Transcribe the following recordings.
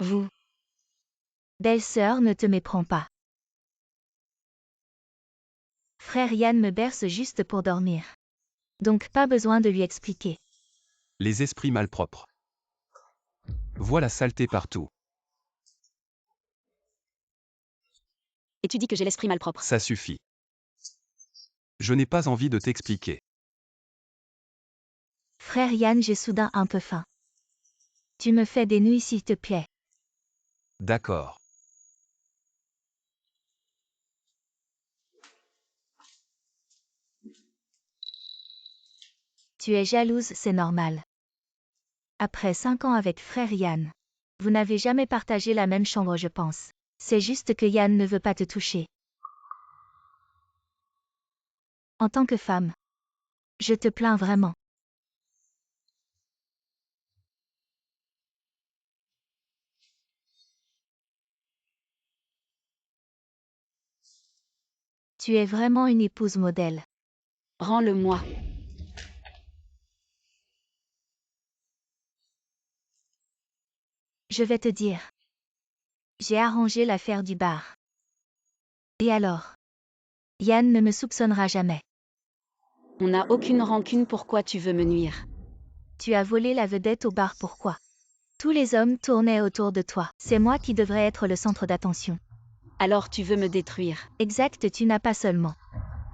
Vous. Belle-sœur, ne te méprends pas. Frère Yann me berce juste pour dormir. Donc pas besoin de lui expliquer. Les esprits malpropres. Vois la saleté partout. Et tu dis que j'ai l'esprit malpropre. Ça suffit. Je n'ai pas envie de t'expliquer. Frère Yann, j'ai soudain un peu faim. Tu me fais des nouilles s'il te plaît. D'accord. Tu es jalouse, c'est normal. Après 5 ans avec frère Yann. Vous n'avez jamais partagé la même chambre, je pense. C'est juste que Yann ne veut pas te toucher. En tant que femme. Je te plains vraiment. Tu es vraiment une épouse modèle. Rends-le-moi. Je vais te dire. J'ai arrangé l'affaire du bar. Et alors? Yann ne me soupçonnera jamais. On n'a aucune rancune, pourquoi tu veux me nuire? Tu as volé la vedette au bar, pourquoi? Tous les hommes tournaient autour de toi. C'est moi qui devrais être le centre d'attention. Alors tu veux me détruire. Exact, tu n'as pas seulement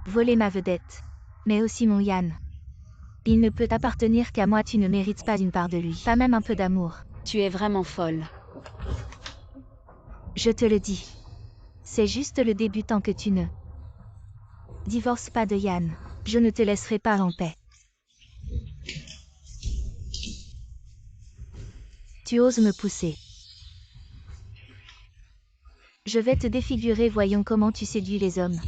volé ma vedette, mais aussi mon Yann. Il ne peut appartenir qu'à moi, tu ne mérites pas une part de lui, pas même un peu d'amour. Tu es vraiment folle. Je te le dis. C'est juste le début tant que tu ne divorces pas de Yann. Je ne te laisserai pas en paix. Tu oses me pousser. Je vais te défigurer, voyons comment tu séduis les hommes.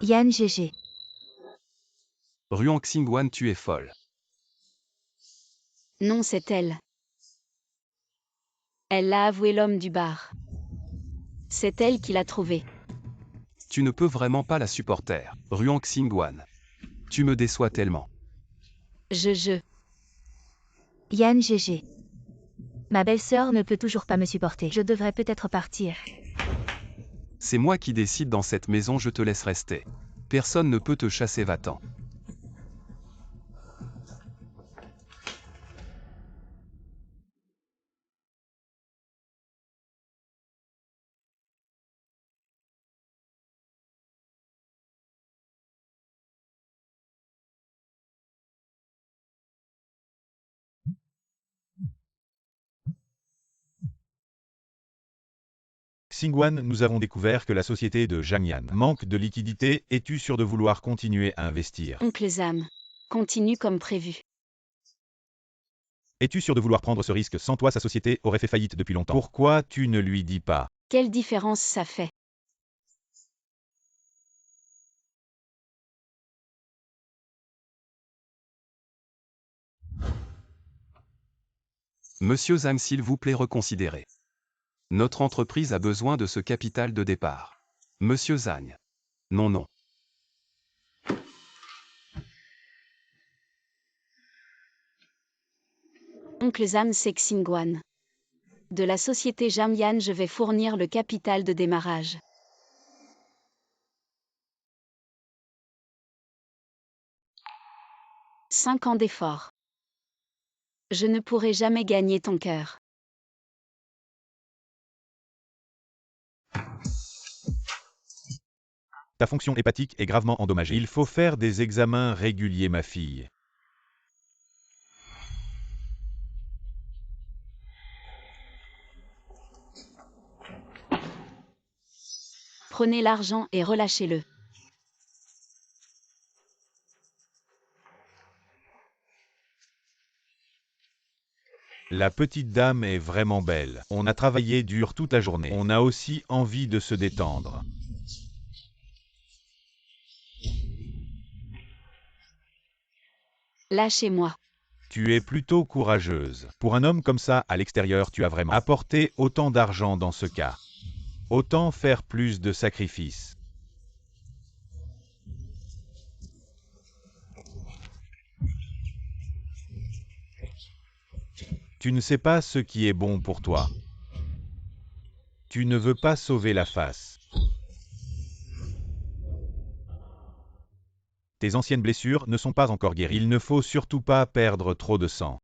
Yann GG. Ruang Xingwan, tu es folle. Non, c'est elle. Elle l'a avoué, l'homme du bar. C'est elle qui l'a trouvé. Tu ne peux vraiment pas la supporter. Ruang Xingwan. Tu me déçois tellement. Yann GG. Ma belle-sœur ne peut toujours pas me supporter. Je devrais peut-être partir. C'est moi qui décide dans cette maison, je te laisse rester. Personne ne peut te chasser, va-t'en. Xingwan, nous avons découvert que la société de Zhang Yan manque de liquidité. Es-tu sûr de vouloir continuer à investir? Oncle Zam. Continue comme prévu. Es-tu sûr de vouloir prendre ce risque? Sans toi, sa société aurait fait faillite depuis longtemps. Pourquoi tu ne lui dis pas? Quelle différence ça fait? Monsieur Zhang, s'il vous plaît, reconsidérez. Notre entreprise a besoin de ce capital de départ. Monsieur Zhang. Non, non. Oncle Zam, c'est Xingwan. De la société Jamyan, je vais fournir le capital de démarrage. « 5 ans d'efforts. Je ne pourrai jamais gagner ton cœur. Ta fonction hépatique est gravement endommagée. Il faut faire des examens réguliers, ma fille. Prenez l'argent et relâchez-le. La petite dame est vraiment belle. On a travaillé dur toute la journée. On a aussi envie de se détendre. Lâchez-moi. Tu es plutôt courageuse. Pour un homme comme ça, à l'extérieur, tu as vraiment apporté autant d'argent dans ce cas. Autant faire plus de sacrifices. Tu ne sais pas ce qui est bon pour toi. Tu ne veux pas sauver la face. Tes anciennes blessures ne sont pas encore guéries. Il ne faut surtout pas perdre trop de sang.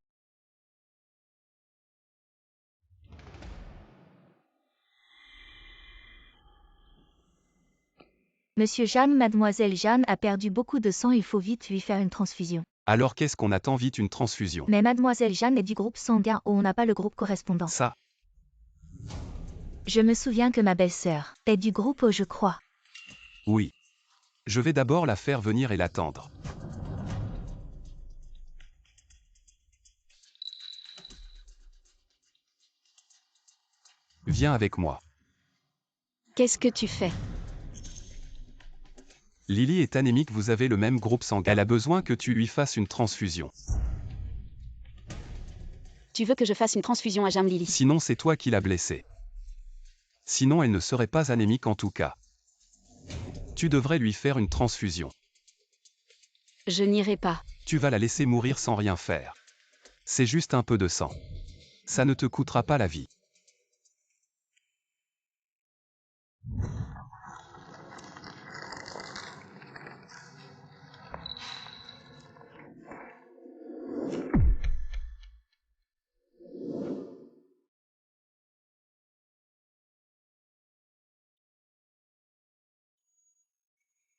Monsieur Jam, mademoiselle Jeanne a perdu beaucoup de sang, il faut vite lui faire une transfusion. Alors qu'est-ce qu'on attend? Vite une transfusion. Mais mademoiselle Jeanne est du groupe sanguin où on n'a pas le groupe correspondant. Ça, Je me souviens que ma belle-sœur est du groupe O, je crois. oui. Je vais d'abord la faire venir et l'attendre. Viens avec moi. Qu'est-ce que tu fais? Lily est anémique, vous avez le même groupe sanguin. Elle a besoin que tu lui fasses une transfusion. Tu veux que je fasse une transfusion à Jam Lily? Sinon c'est toi qui l'as blessée. Sinon elle ne serait pas anémique en tout cas. Tu devrais lui faire une transfusion. Je n'irai pas. Tu vas la laisser mourir sans rien faire. C'est juste un peu de sang. Ça ne te coûtera pas la vie.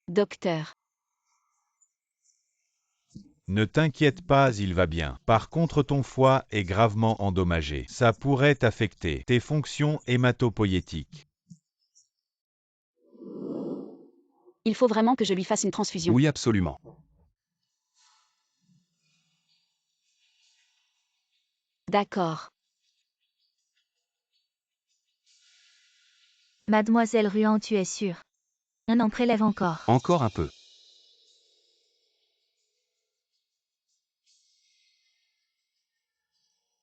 Docteur. Ne t'inquiète pas, il va bien. Par contre, ton foie est gravement endommagé. Ça pourrait affecter tes fonctions hématopoïétiques. Il faut vraiment que je lui fasse une transfusion. Oui, absolument. D'accord. Mademoiselle Ruan, tu es sûre? On en prélève encore. Encore un peu.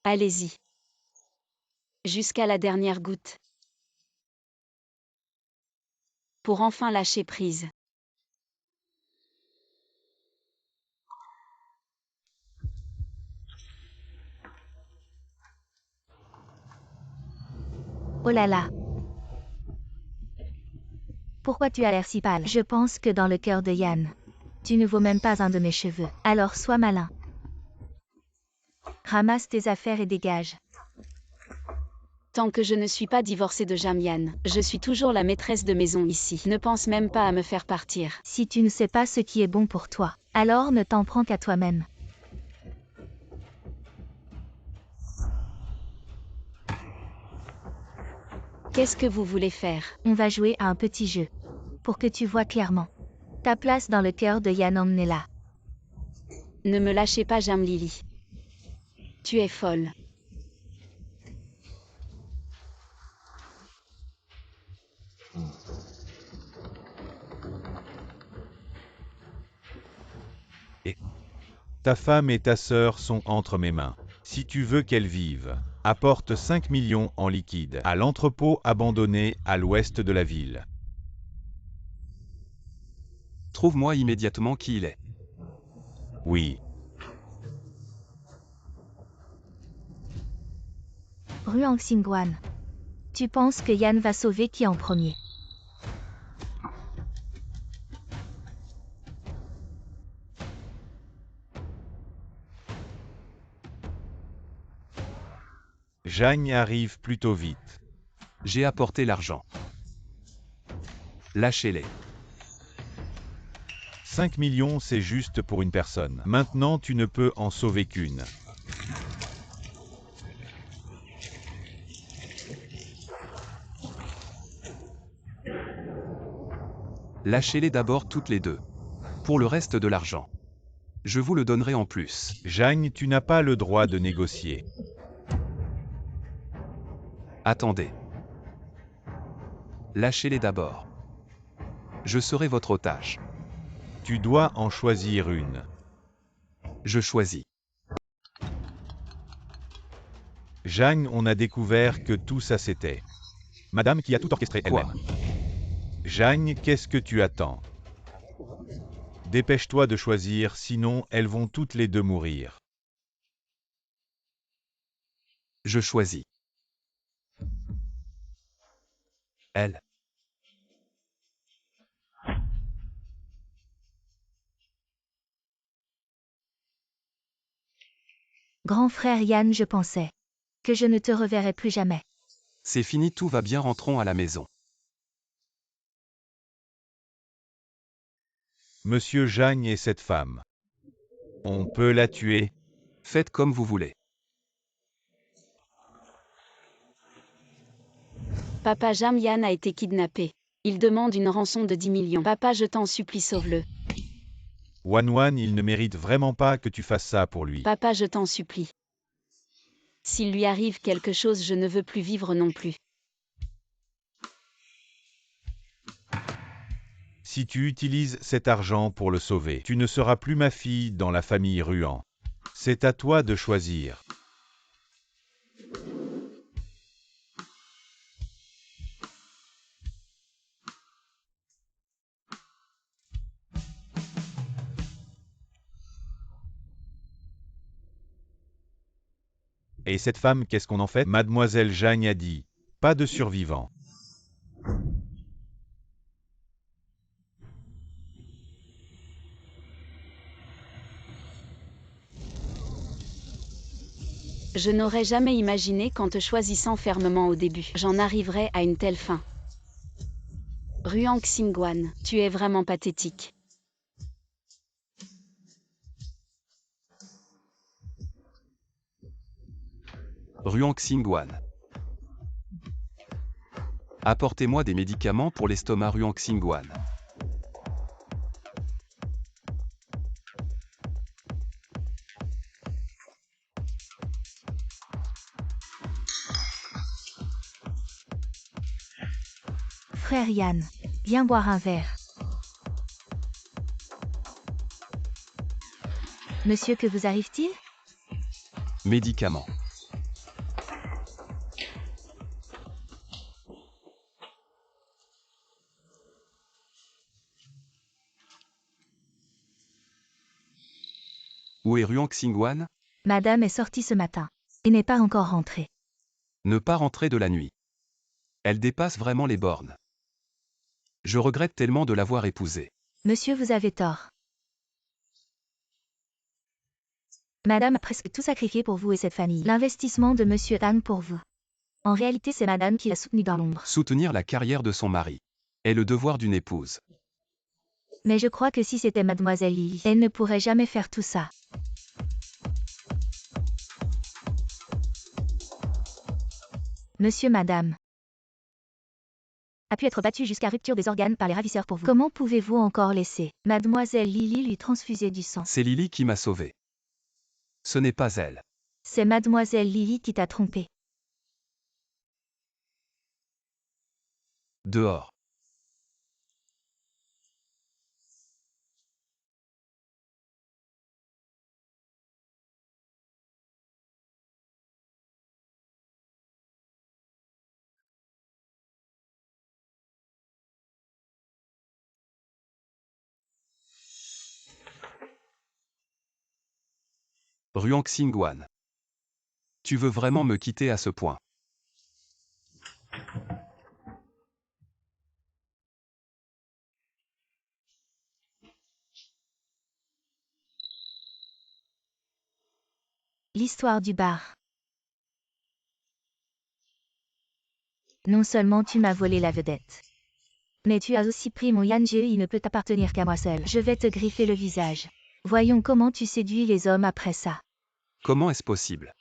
Allez-y. Jusqu'à la dernière goutte. Pour enfin lâcher prise. Oh là là. Pourquoi tu as l'air si pâle? Je pense que dans le cœur de Yann, tu ne vaux même pas un de mes cheveux. Alors sois malin. Ramasse tes affaires et dégage. Tant que je ne suis pas divorcée de Jamian, je suis toujours la maîtresse de maison ici. Ne pense même pas à me faire partir. Si tu ne sais pas ce qui est bon pour toi, alors ne t'en prends qu'à toi-même. Qu'est-ce que vous voulez faire? On va jouer à un petit jeu. Pour que tu vois clairement. Ta place dans le cœur de Yann Omnella. Ne me lâchez pas, Jam Lily. Tu es folle. Ta femme et ta sœur sont entre mes mains. Si tu veux qu'elles vivent, apporte 5 millions en liquide à l'entrepôt abandonné à l'ouest de la ville. Trouve-moi immédiatement qui il est. Oui. Ruang Xingguan. Tu penses que Yann va sauver qui en premier? Jeanne arrive plutôt vite. J'ai apporté l'argent. Lâchez-les. 5 millions, c'est juste pour une personne. Maintenant, tu ne peux en sauver qu'une. Lâchez-les d'abord toutes les deux. Pour le reste de l'argent. Je vous le donnerai en plus. Jeanne, tu n'as pas le droit de négocier. Attendez. Lâchez-les d'abord. Je serai votre otage. Tu dois en choisir une. Je choisis. Jeanne, on a découvert que tout ça c'était Madame qui a tout orchestré elle-même. Jeanne, qu'est-ce que tu attends? Dépêche-toi de choisir, sinon elles vont toutes les deux mourir. Je choisis. Elle. Grand frère Yann, je pensais que je ne te reverrais plus jamais. C'est fini, tout va bien, rentrons à la maison. Monsieur Jagne et cette femme. On peut la tuer. Faites comme vous voulez. Papa, Jamyan a été kidnappé. Il demande une rançon de 10 millions. Papa, je t'en supplie, sauve-le. Wan, il ne mérite vraiment pas que tu fasses ça pour lui. Papa, je t'en supplie. S'il lui arrive quelque chose, je ne veux plus vivre non plus. Si tu utilises cet argent pour le sauver, tu ne seras plus ma fille dans la famille Ruan. C'est à toi de choisir. Et cette femme, qu'est-ce qu'on en fait? Mademoiselle Jagne a dit, pas de survivants. Je n'aurais jamais imaginé qu'en te choisissant fermement au début, j'en arriverais à une telle fin. Ruang Xingguan, tu es vraiment pathétique. Ruang Xingguan. Apportez-moi des médicaments pour l'estomac, Ruang Xingguan. Frère Yann, viens boire un verre. Monsieur, que vous arrive-t-il? Médicaments. Où est Ruang Xingguan? Madame est sortie ce matin et n'est pas encore rentrée. Ne pas rentrer de la nuit. Elle dépasse vraiment les bornes. Je regrette tellement de l'avoir épousée. Monsieur, vous avez tort. Madame a presque tout sacrifié pour vous et cette famille. L'investissement de Monsieur Tang pour vous. En réalité, c'est Madame qui l'a soutenu dans l'ombre. Soutenir la carrière de son mari est le devoir d'une épouse. Mais je crois que si c'était Mademoiselle Lily, elle ne pourrait jamais faire tout ça. Monsieur, Madame a pu être battu jusqu'à rupture des organes par les ravisseurs pour vous. Comment pouvez-vous encore laisser Mademoiselle Lily lui transfuser du sang? C'est Lily qui m'a sauvé. Ce n'est pas elle. C'est Mademoiselle Lily qui t'a trompé. Dehors. Ruang Xingguan. Tu veux vraiment me quitter à ce point? L'histoire du bar. Non seulement tu m'as volé la vedette, mais tu as aussi pris mon Yanjie, il ne peut appartenir qu'à moi seul. Je vais te griffer le visage. Voyons comment tu séduis les hommes après ça. Comment est-ce possible?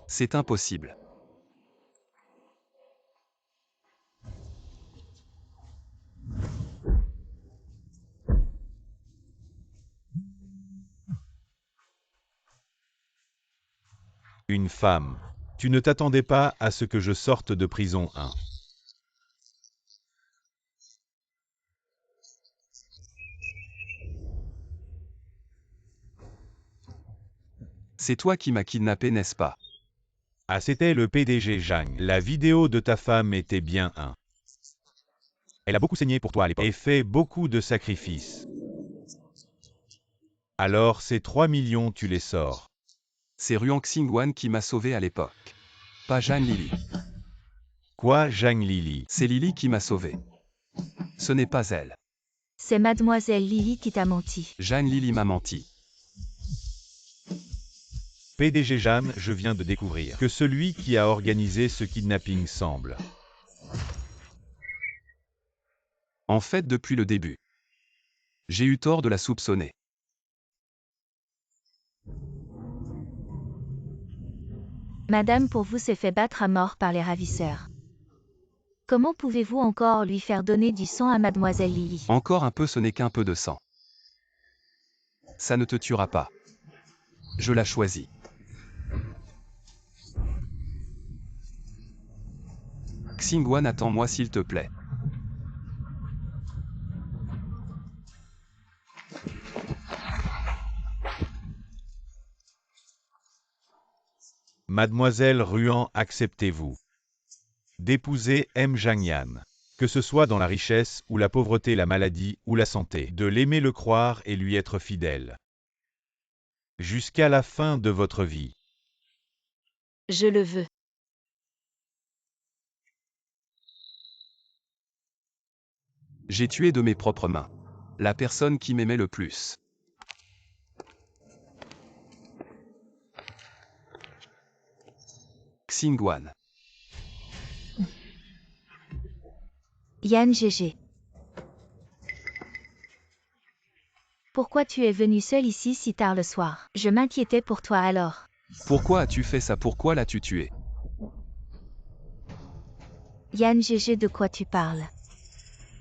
C'est impossible. Une femme. Tu ne t'attendais pas à ce que je sorte de prison 1. C'est toi qui m'as kidnappé, n'est-ce pas? Ah, c'était le PDG Jagne. La vidéo de ta femme était bien 1. Elle a beaucoup saigné pour toi à l'époque et fait beaucoup de sacrifices. Alors ces 3 millions, tu les sors. C'est Ruang Xingguan qui m'a sauvé à l'époque. Pas Jeanne Lily. Quoi, Zhang Lily? C'est Lily qui m'a sauvé. Ce n'est pas elle. C'est mademoiselle Lily qui t'a menti. Jeanne Lily m'a menti. PDG Jeanne, je viens de découvrir que celui qui a organisé ce kidnapping semble. En fait, depuis le début. J'ai eu tort de la soupçonner. Madame pour vous s'est fait battre à mort par les ravisseurs. Comment pouvez-vous encore lui faire donner du sang à mademoiselle Lily? Encore un peu, ce n'est qu'un peu de sang. Ça ne te tuera pas. Je l'ai choisi. Xingguan, attends-moi s'il te plaît. Mademoiselle Ruang, acceptez-vous d'épouser M. Zhangyan, que ce soit dans la richesse ou la pauvreté, la maladie ou la santé, de l'aimer, le croire et lui être fidèle. Jusqu'à la fin de votre vie. Je le veux. J'ai tué de mes propres mains la personne qui m'aimait le plus. Xingguan. Yan GG. Pourquoi tu es venu seul ici si tard le soir? Je m'inquiétais pour toi alors. Pourquoi as-tu fait ça? Pourquoi l'as-tu tué? Yan GG, de quoi tu parles?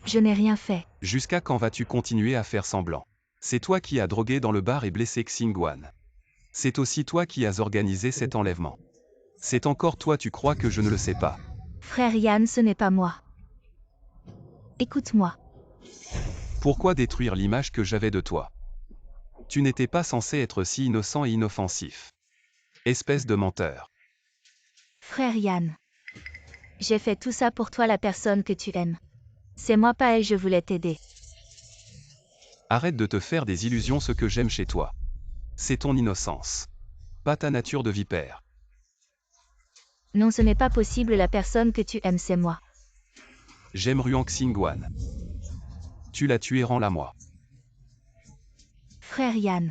Je n'ai rien fait. Jusqu'à quand vas-tu continuer à faire semblant? C'est toi qui as drogué dans le bar et blessé Xingguan. C'est aussi toi qui as organisé cet enlèvement. C'est encore toi, tu crois que je ne le sais pas? Frère Yan, ce n'est pas moi. Écoute-moi. Pourquoi détruire l'image que j'avais de toi? Tu n'étais pas censé être si innocent et inoffensif. Espèce de menteur. Frère Yan. J'ai fait tout ça pour toi, la personne que tu aimes. C'est moi, pas elle, je voulais t'aider. Arrête de te faire des illusions, ce que j'aime chez toi. C'est ton innocence. Pas ta nature de vipère. Non, ce n'est pas possible, la personne que tu aimes, c'est moi. J'aime Ruang Xingguan. Tu l'as tué, rends-la moi. Frère Yan.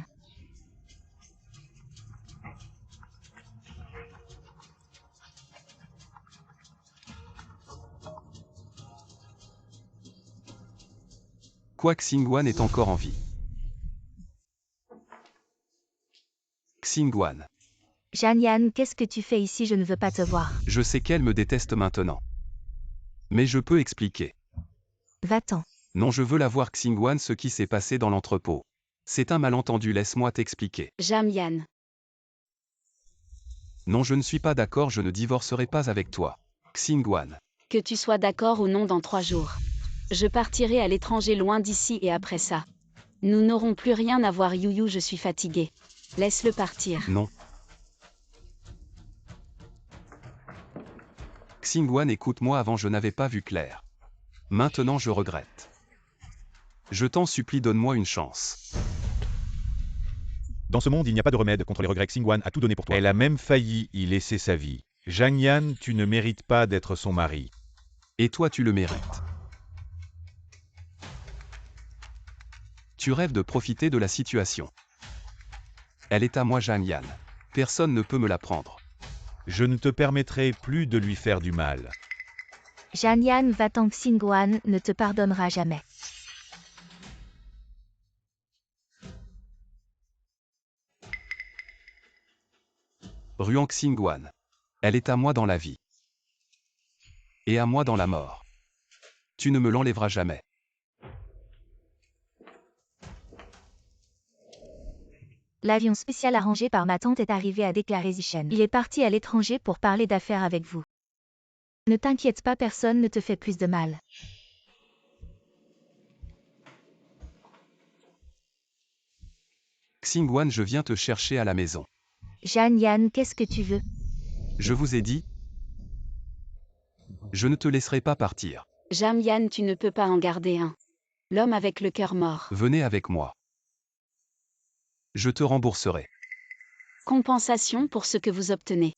Quoi, Xingguan est encore en vie? Xingguan. Jeanne Yan, qu'est-ce que tu fais ici? Je ne veux pas te voir. Je sais qu'elle me déteste maintenant. Mais je peux expliquer. Va-t'en. Non, je veux la voir, Xingguan, ce qui s'est passé dans l'entrepôt. C'est un malentendu, laisse-moi t'expliquer. Jamyan. Non, je ne suis pas d'accord, je ne divorcerai pas avec toi. Xingguan. Que tu sois d'accord ou non, dans 3 jours. Je partirai à l'étranger, loin d'ici, et après ça. Nous n'aurons plus rien à voir, Youyou, je suis fatiguée. Laisse-le partir. Non. Xingguan, écoute-moi, avant je n'avais pas vu clair. Maintenant je regrette. Je t'en supplie, donne-moi une chance. Dans ce monde, il n'y a pas de remède contre les regrets. Xingguan a tout donné pour toi. Elle a même failli y laisser sa vie. Zhang Yan, tu ne mérites pas d'être son mari. Et toi, tu le mérites. Tu rêves de profiter de la situation. Elle est à moi, Zhang Yan. Personne ne peut me la prendre. Je ne te permettrai plus de lui faire du mal. Jeanne Yan, va-t'en, Xingguan ne te pardonnera jamais. Ruang Xingguan. Elle est à moi dans la vie. Et à moi dans la mort. Tu ne me l'enlèveras jamais. L'avion spécial arrangé par ma tante est arrivé à déclarer Zichen. Il est parti à l'étranger pour parler d'affaires avec vous. Ne t'inquiète pas, personne ne te fait plus de mal. Xingguan, je viens te chercher à la maison. Jeanne Yan, qu'est-ce que tu veux? Je vous ai dit. Je ne te laisserai pas partir. Jamyan, tu ne peux pas en garder un. L'homme avec le cœur mort. Venez avec moi. Je te rembourserai. Compensation pour ce que vous obtenez.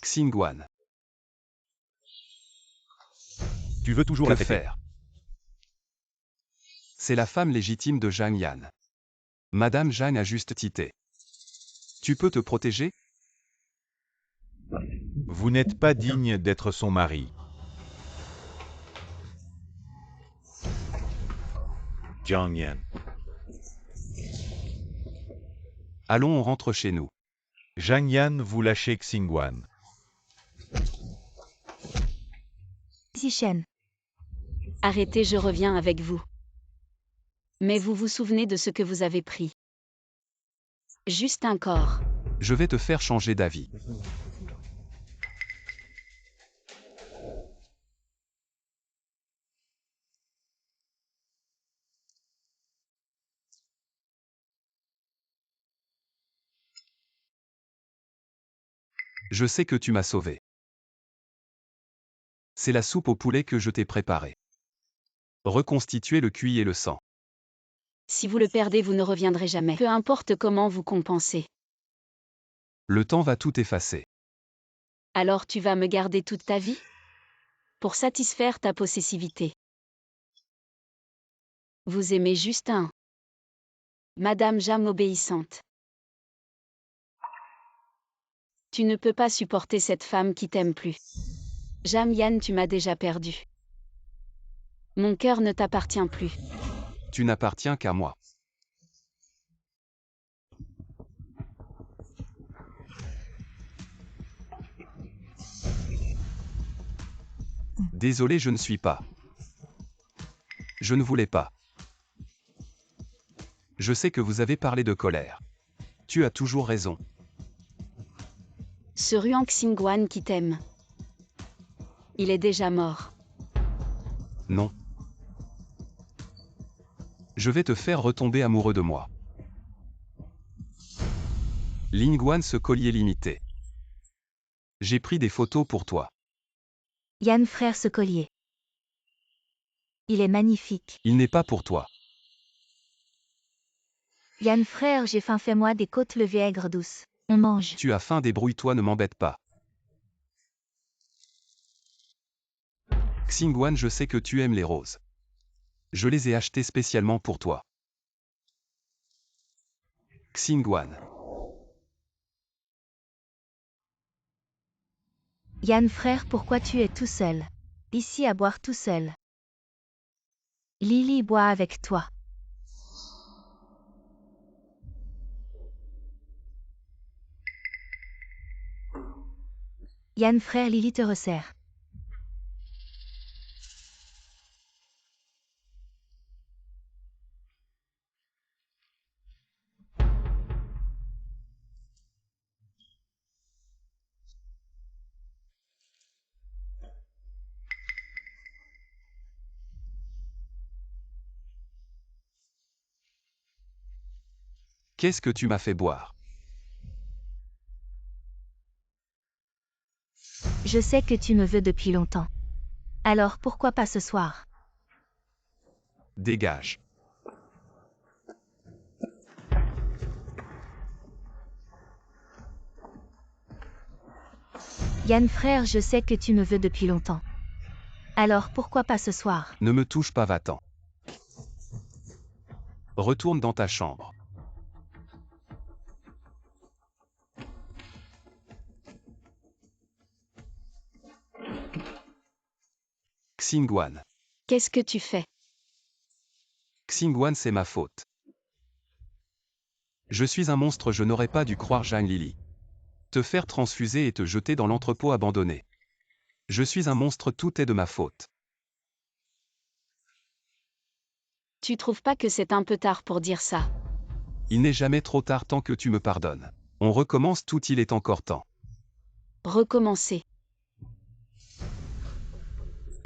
Xingguan. Tu veux toujours Que la fêter. faire? C'est la femme légitime de Zhang Yan. Madame Zhang a juste tité. Tu peux te protéger? Vous n'êtes pas digne d'être son mari. Zhang Yan. Allons, on rentre chez nous. Zhang Yan, vous lâchez Xingguan. Zichen. Arrêtez, je reviens avec vous. Mais vous vous souvenez de ce que vous avez pris. Juste un corps. Je vais te faire changer d'avis. Je sais que tu m'as sauvé. C'est la soupe au poulet que je t'ai préparée. Reconstituer le cuit et le sang. Si vous le perdez, vous ne reviendrez jamais. Peu importe comment vous compensez. Le temps va tout effacer. Alors tu vas me garder toute ta vie? Pour satisfaire ta possessivité. Vous aimez juste un. Madame Jam obéissante. Tu ne peux pas supporter cette femme qui t'aime plus. Zhang Yan, tu m'as déjà perdu. Mon cœur ne t'appartient plus. Tu n'appartiens qu'à moi. Désolé, je ne suis pas. Je ne voulais pas. Je sais que vous avez parlé de colère. Tu as toujours raison. Ce Ruang Xingguan qui t'aime. Il est déjà mort. Non. Je vais te faire retomber amoureux de moi. Lingguan, ce collier limité. J'ai pris des photos pour toi. Yan frère, ce collier. Il est magnifique. Il n'est pas pour toi. Yan frère, j'ai faim, fais-moi des côtes levées aigres douces. On mange. Tu as faim, débrouille-toi, ne m'embête pas. Xingguan, je sais que tu aimes les roses. Je les ai achetées spécialement pour toi. Xingguan. Yan frère, pourquoi tu es tout seul? Ici à boire tout seul. Lily boit avec toi. Yan frère, Lily te resserre. Qu'est-ce que tu m'as fait boire? Je sais que tu me veux depuis longtemps. Alors pourquoi pas ce soir? Dégage. Yan frère, je sais que tu me veux depuis longtemps. Alors pourquoi pas ce soir? Ne me touche pas, va-t'en. Retourne dans ta chambre. Xingguan. Qu'est-ce que tu fais? Xingguan, c'est ma faute. Je suis un monstre, je n'aurais pas dû croire Zhang Lily. Te faire transfuser et te jeter dans l'entrepôt abandonné. Je suis un monstre, tout est de ma faute. Tu trouves pas que c'est un peu tard pour dire ça? Il n'est jamais trop tard tant que tu me pardonnes. On recommence tout, il est encore temps. Recommencer.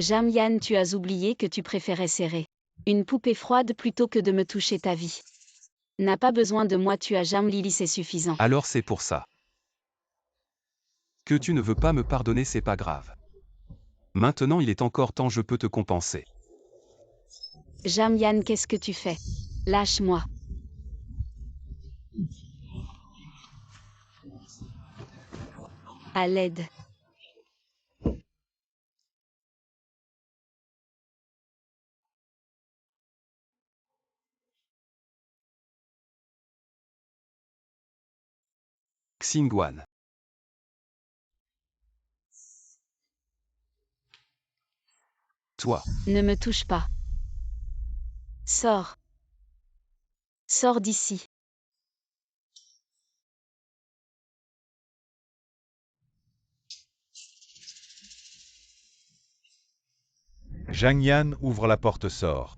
Zhang Yan, tu as oublié que tu préférais serrer une poupée froide plutôt que de me toucher ta vie. N'a pas besoin de moi, tu as Zhang Lily, c'est suffisant. Alors c'est pour ça. Que tu ne veux pas me pardonner, c'est pas grave. Maintenant il est encore temps, je peux te compenser. Jamyan, qu'est-ce que tu fais? Lâche-moi. À l'aide. Xingwan. Toi. Ne me touche pas. Sors. Sors d'ici. Zhang Yan ouvre la porte sort.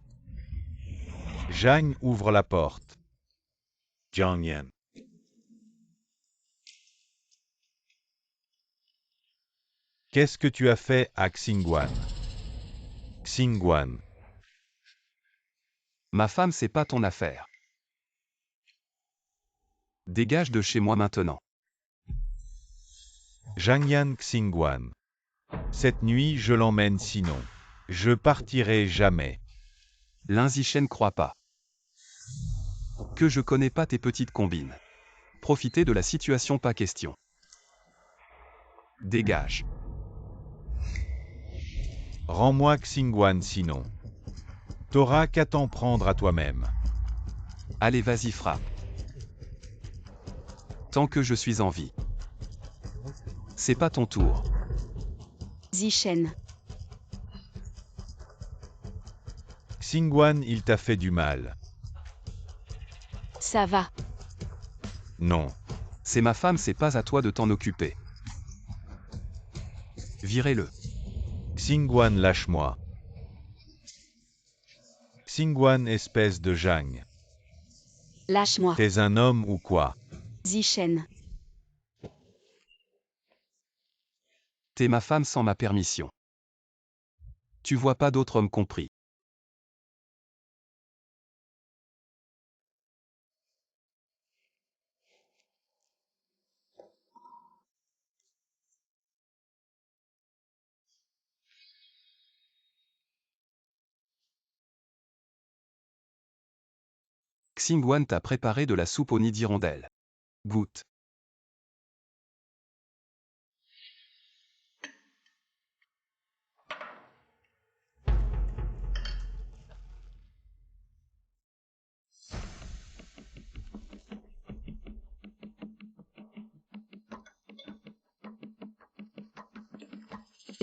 Zhang ouvre la porte. Zhang Yan. Qu'est-ce que tu as fait à Xingwan? Xingwan. Ma femme, c'est pas ton affaire. Dégage de chez moi maintenant. Zhang Yan Xingwan. Cette nuit, je l'emmène sinon. Je partirai jamais. Lin Zichen croit pas. Que je connais pas tes petites combines. Profiter de la situation, pas question. Dégage. Rends-moi Xingwan sinon. T'auras qu'à t'en prendre à toi-même. Allez, vas-y, frappe. Tant que je suis en vie. C'est pas ton tour. Zichen. Xingwan, il t'a fait du mal. Ça va. Non. C'est ma femme, c'est pas à toi de t'en occuper. Virez-le. Xingwan, lâche-moi. Xingwan, espèce de Zhang. Lâche-moi. T'es un homme ou quoi? Zichen. T'es ma femme sans ma permission. Tu vois pas d'autre homme compris. Xingwan t'a préparé de la soupe au nid d'hirondelle. Goûte.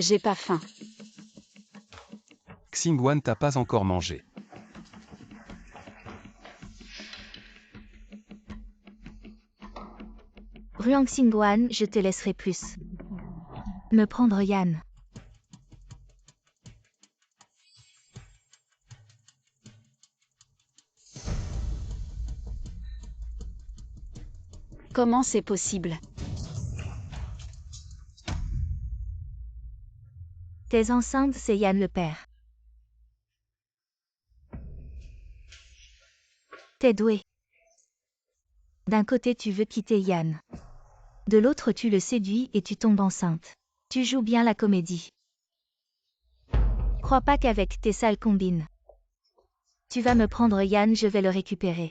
J'ai pas faim. Xingwan t'a pas encore mangé. Ruang Xingwan, je te laisserai plus. Me prendre Yan. Comment c'est possible? T'es enceinte, c'est Yan le père. T'es doué. D'un côté tu veux quitter Yan. De l'autre tu le séduis et tu tombes enceinte. Tu joues bien la comédie. Crois pas qu'avec tes sales combines. Tu vas me prendre Yan, je vais le récupérer.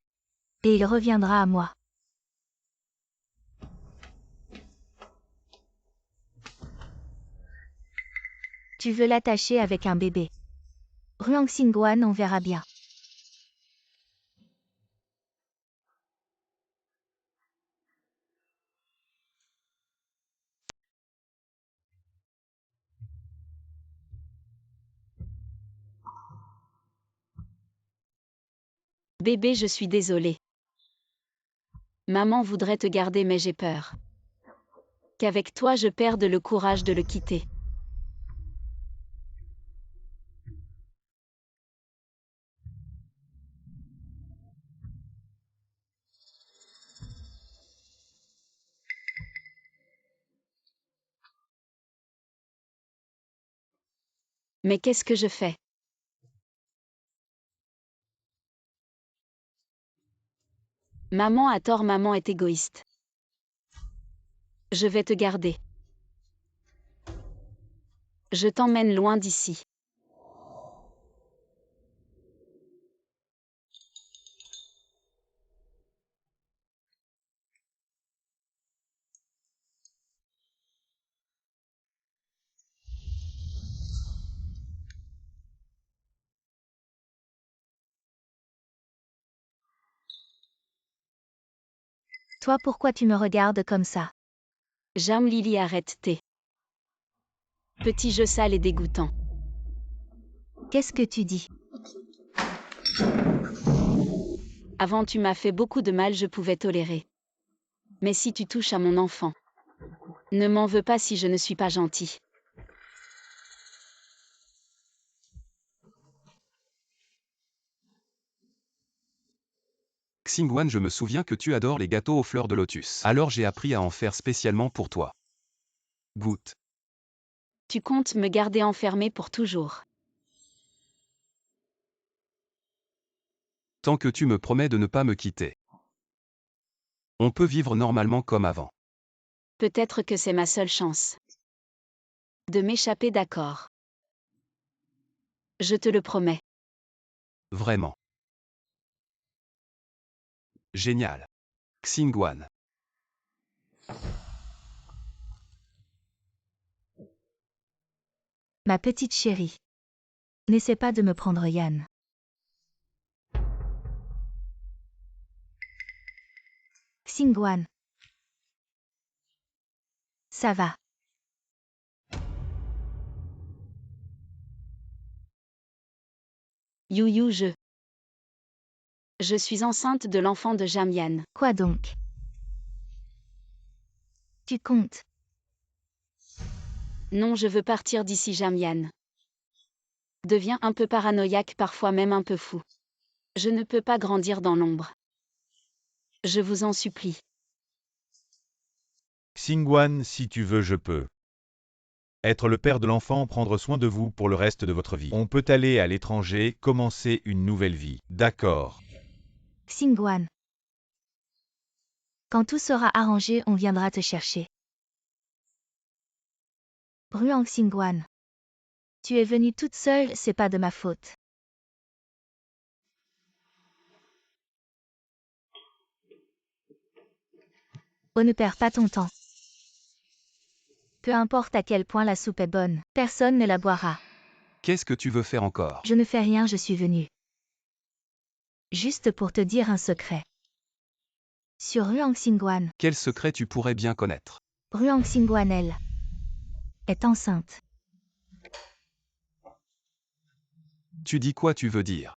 Et il reviendra à moi. Tu veux l'attacher avec un bébé. Ruang Xingwan, on verra bien. Bébé, je suis désolée. Maman voudrait te garder mais j'ai peur. Qu'avec toi je perde le courage de le quitter. Mais qu'est-ce que je fais? Maman a tort, maman est égoïste. Je vais te garder. Je t'emmène loin d'ici. Toi, pourquoi tu me regardes comme ça? Jam Lily, arrête tes petits jeux sales et dégoûtants. Qu'est-ce que tu dis? Avant tu m'as fait beaucoup de mal, je pouvais tolérer. Mais si tu touches à mon enfant, ne m'en veux pas si je ne suis pas gentil. Xingwan, je me souviens que tu adores les gâteaux aux fleurs de lotus. Alors j'ai appris à en faire spécialement pour toi. Goûte. Tu comptes me garder enfermé pour toujours. Tant que tu me promets de ne pas me quitter. On peut vivre normalement comme avant. Peut-être que c'est ma seule chance de m'échapper, d'accord. Je te le promets. Vraiment. Génial. Xingwan. Ma petite chérie. N'essaie pas de me prendre Yan. Xingwan. Ça va. You, je suis enceinte de l'enfant de Jamian. Quoi donc? Tu comptes? Non, je veux partir d'ici, Jamian. Deviens un peu paranoïaque, parfois même un peu fou. Je ne peux pas grandir dans l'ombre. Je vous en supplie. Xingwan, si tu veux, je peux. Être le père de l'enfant, prendre soin de vous pour le reste de votre vie. On peut aller à l'étranger, commencer une nouvelle vie. D'accord. Xingwan. Quand tout sera arrangé, on viendra te chercher. Ruang Xingwan. Tu es venue toute seule, c'est pas de ma faute. Oh, ne perds pas ton temps. Peu importe à quel point la soupe est bonne, personne ne la boira. Qu'est-ce que tu veux faire encore? Je ne fais rien, je suis venue. Juste pour te dire un secret. Sur Ruang Xingwan. Quel secret tu pourrais bien connaître? Ruang Xingwan, elle est enceinte. Tu dis quoi, tu veux dire?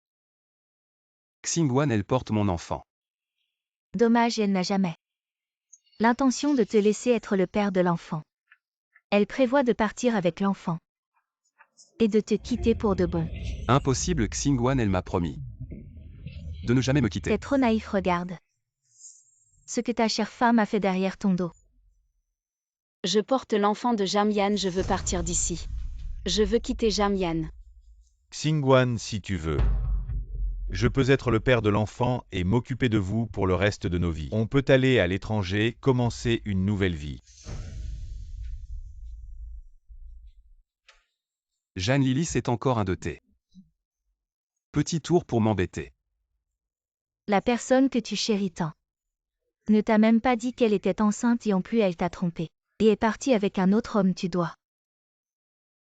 Xingwan, elle porte mon enfant. Dommage, elle n'a jamais l'intention de te laisser être le père de l'enfant. Elle prévoit de partir avec l'enfant. Et de te quitter pour de bon. Impossible, Xingwan, elle m'a promis de ne jamais me quitter. T'es trop naïf, regarde. Ce que ta chère femme a fait derrière ton dos. Je porte l'enfant de Jamian, je veux partir d'ici. Je veux quitter Jamian. Xingwan, si tu veux. Je peux être le père de l'enfant et m'occuper de vous pour le reste de nos vies. On peut aller à l'étranger, commencer une nouvelle vie. Jeanne Lily, c'est encore un de tes petits tours pour m'embêter. La personne que tu chéris tant ne t'a même pas dit qu'elle était enceinte et en plus elle t'a trompé. Et est partie avec un autre homme, tu dois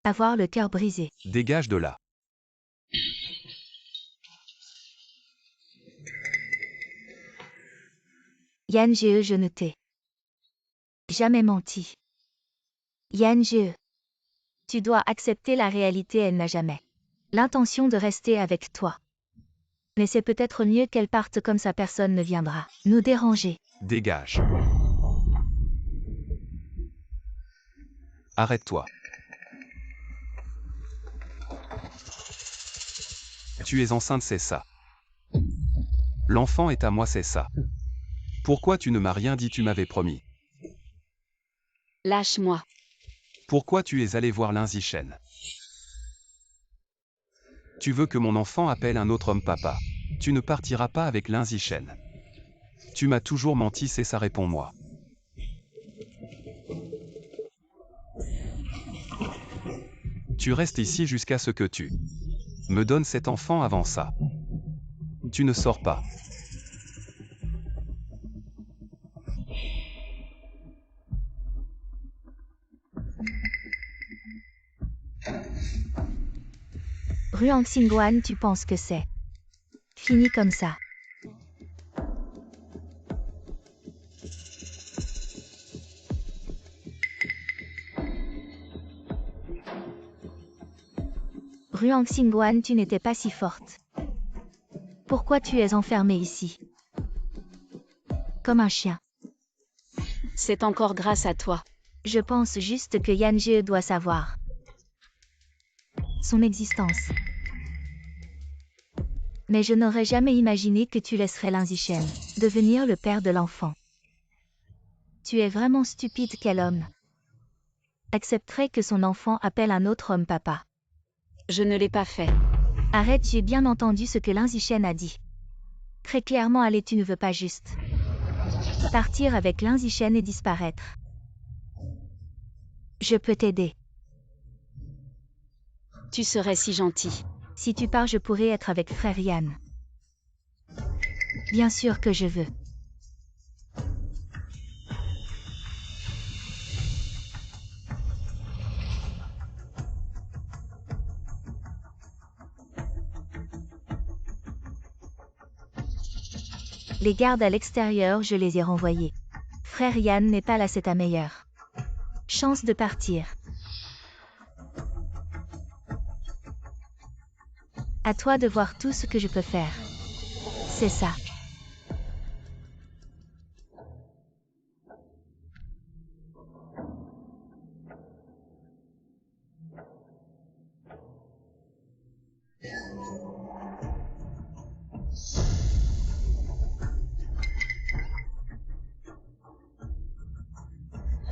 avoir le cœur brisé. Dégage de là. Yan Ge, je ne t'ai jamais menti. Yan Ge, tu dois accepter la réalité, elle n'a jamais l'intention de rester avec toi. Mais c'est peut-être mieux qu'elle parte comme ça, personne ne viendra nous déranger. Dégage. Arrête-toi. Tu es enceinte, c'est ça. L'enfant est à moi, c'est ça. Pourquoi tu ne m'as rien dit, tu m'avais promis? Lâche-moi. Pourquoi tu es allé voir Lin Zishen? Tu veux que mon enfant appelle un autre homme papa. Tu ne partiras pas avec Lin Zishen. Tu m'as toujours menti, c'est ça, réponds-moi. Tu restes ici jusqu'à ce que tu me donnes cet enfant, avant ça. Tu ne sors pas. Ruang Xingwan, tu penses que c'est fini comme ça? Ruang Xingguan, tu n'étais pas si forte. Pourquoi tu es enfermée ici? Comme un chien. C'est encore grâce à toi. Je pense juste que Yan Jie doit savoir son existence. Mais je n'aurais jamais imaginé que tu laisserais Lin Zishen devenir le père de l'enfant. Tu es vraiment stupide, quel homme accepterait que son enfant appelle un autre homme papa. Je ne l'ai pas fait. Arrête, j'ai bien entendu ce que Lin Zishen a dit. Très clairement, allez, tu ne veux pas juste partir avec Lin Zishen et disparaître. Je peux t'aider. Tu serais si gentil. Si tu pars, je pourrais être avec frère Yan. Bien sûr que je veux. Les gardes à l'extérieur, je les ai renvoyés. Frère Yan n'est pas là, c'est ta meilleure chance de partir. À toi de voir tout ce que je peux faire. C'est ça.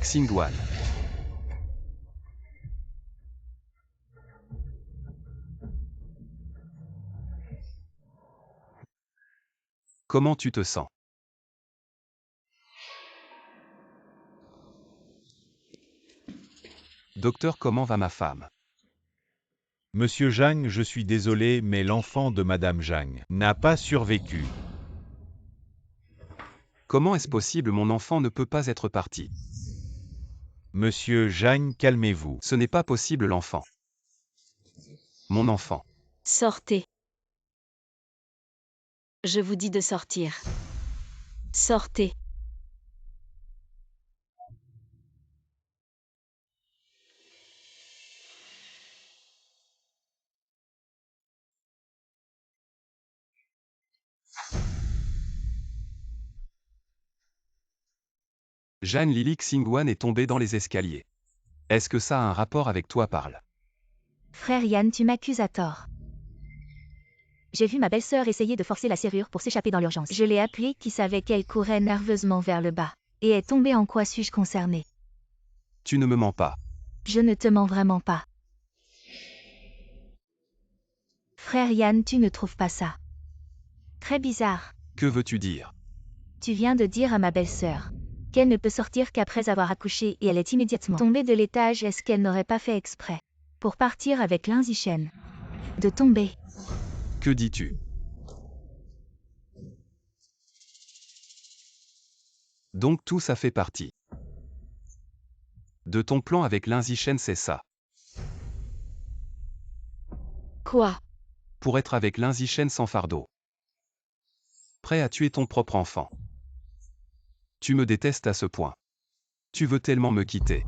Xingguan. Comment tu te sens? Docteur, comment va ma femme? Monsieur Zhang, je suis désolé, mais l'enfant de Madame Zhang n'a pas survécu. Comment est-ce possible? Mon enfant ne peut pas être parti. Monsieur Zhang, calmez-vous. Ce n'est pas possible, l'enfant. Mon enfant. Sortez. Je vous dis de sortir. Sortez. Jeanne Lily Xingguan est tombée dans les escaliers. Est-ce que ça a un rapport avec toi? Parle. Frère Yan, tu m'accuses à tort. J'ai vu ma belle-sœur essayer de forcer la serrure pour s'échapper dans l'urgence. Je l'ai appelée, qui savait qu'elle courait nerveusement vers le bas. Et est tombée. En quoi suis-je concernée? Tu ne me mens pas. Je ne te mens vraiment pas. Frère Yan, tu ne trouves pas ça très bizarre? Que veux-tu dire? Tu viens de dire à ma belle-sœur qu'elle ne peut sortir qu'après avoir accouché et elle est immédiatement tombée de l'étage. Est-ce qu'elle n'aurait pas fait exprès pour partir avec Lin Zishen de tomber? Que dis-tu? Donc tout ça fait partie de ton plan avec Lin Zishen, c'est ça? Quoi? Pour être avec Lin Zishen sans fardeau. Prêt à tuer ton propre enfant. Tu me détestes à ce point. Tu veux tellement me quitter.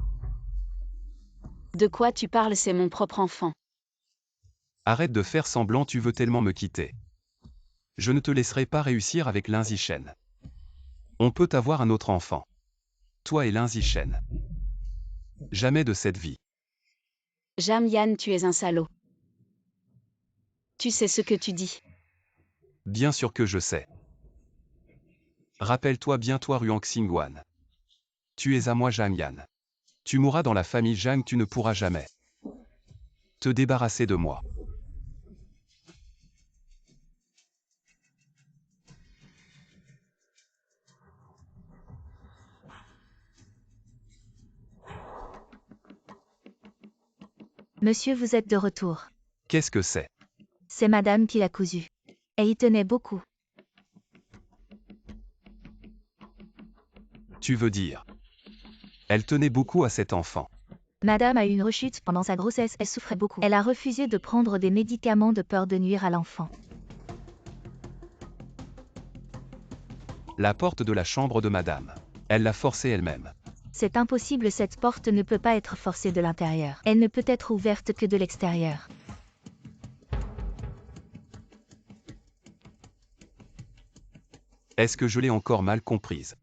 De quoi tu parles? C'est mon propre enfant. Arrête de faire semblant, tu veux tellement me quitter. Je ne te laisserai pas réussir avec Lin Zishen. On peut avoir un autre enfant. Toi et Lin Zishen. Jamais de cette vie. Jam Yan, tu es un salaud. Tu sais ce que tu dis. Bien sûr que je sais. Rappelle-toi bien, toi Ruang Xingguan. Tu es à moi, Zhang Yan. Tu mourras dans la famille Zhang, tu ne pourras jamais te débarrasser de moi. Monsieur, vous êtes de retour. Qu'est-ce que c'est? C'est madame qui l'a cousu. Elle y tenait beaucoup. Tu veux dire? Elle tenait beaucoup à cet enfant. Madame a eu une rechute pendant sa grossesse, elle souffrait beaucoup. Elle a refusé de prendre des médicaments de peur de nuire à l'enfant. La porte de la chambre de madame. Elle l'a forcée elle-même. C'est impossible, cette porte ne peut pas être forcée de l'intérieur. Elle ne peut être ouverte que de l'extérieur. Est-ce que je l'ai encore mal comprise?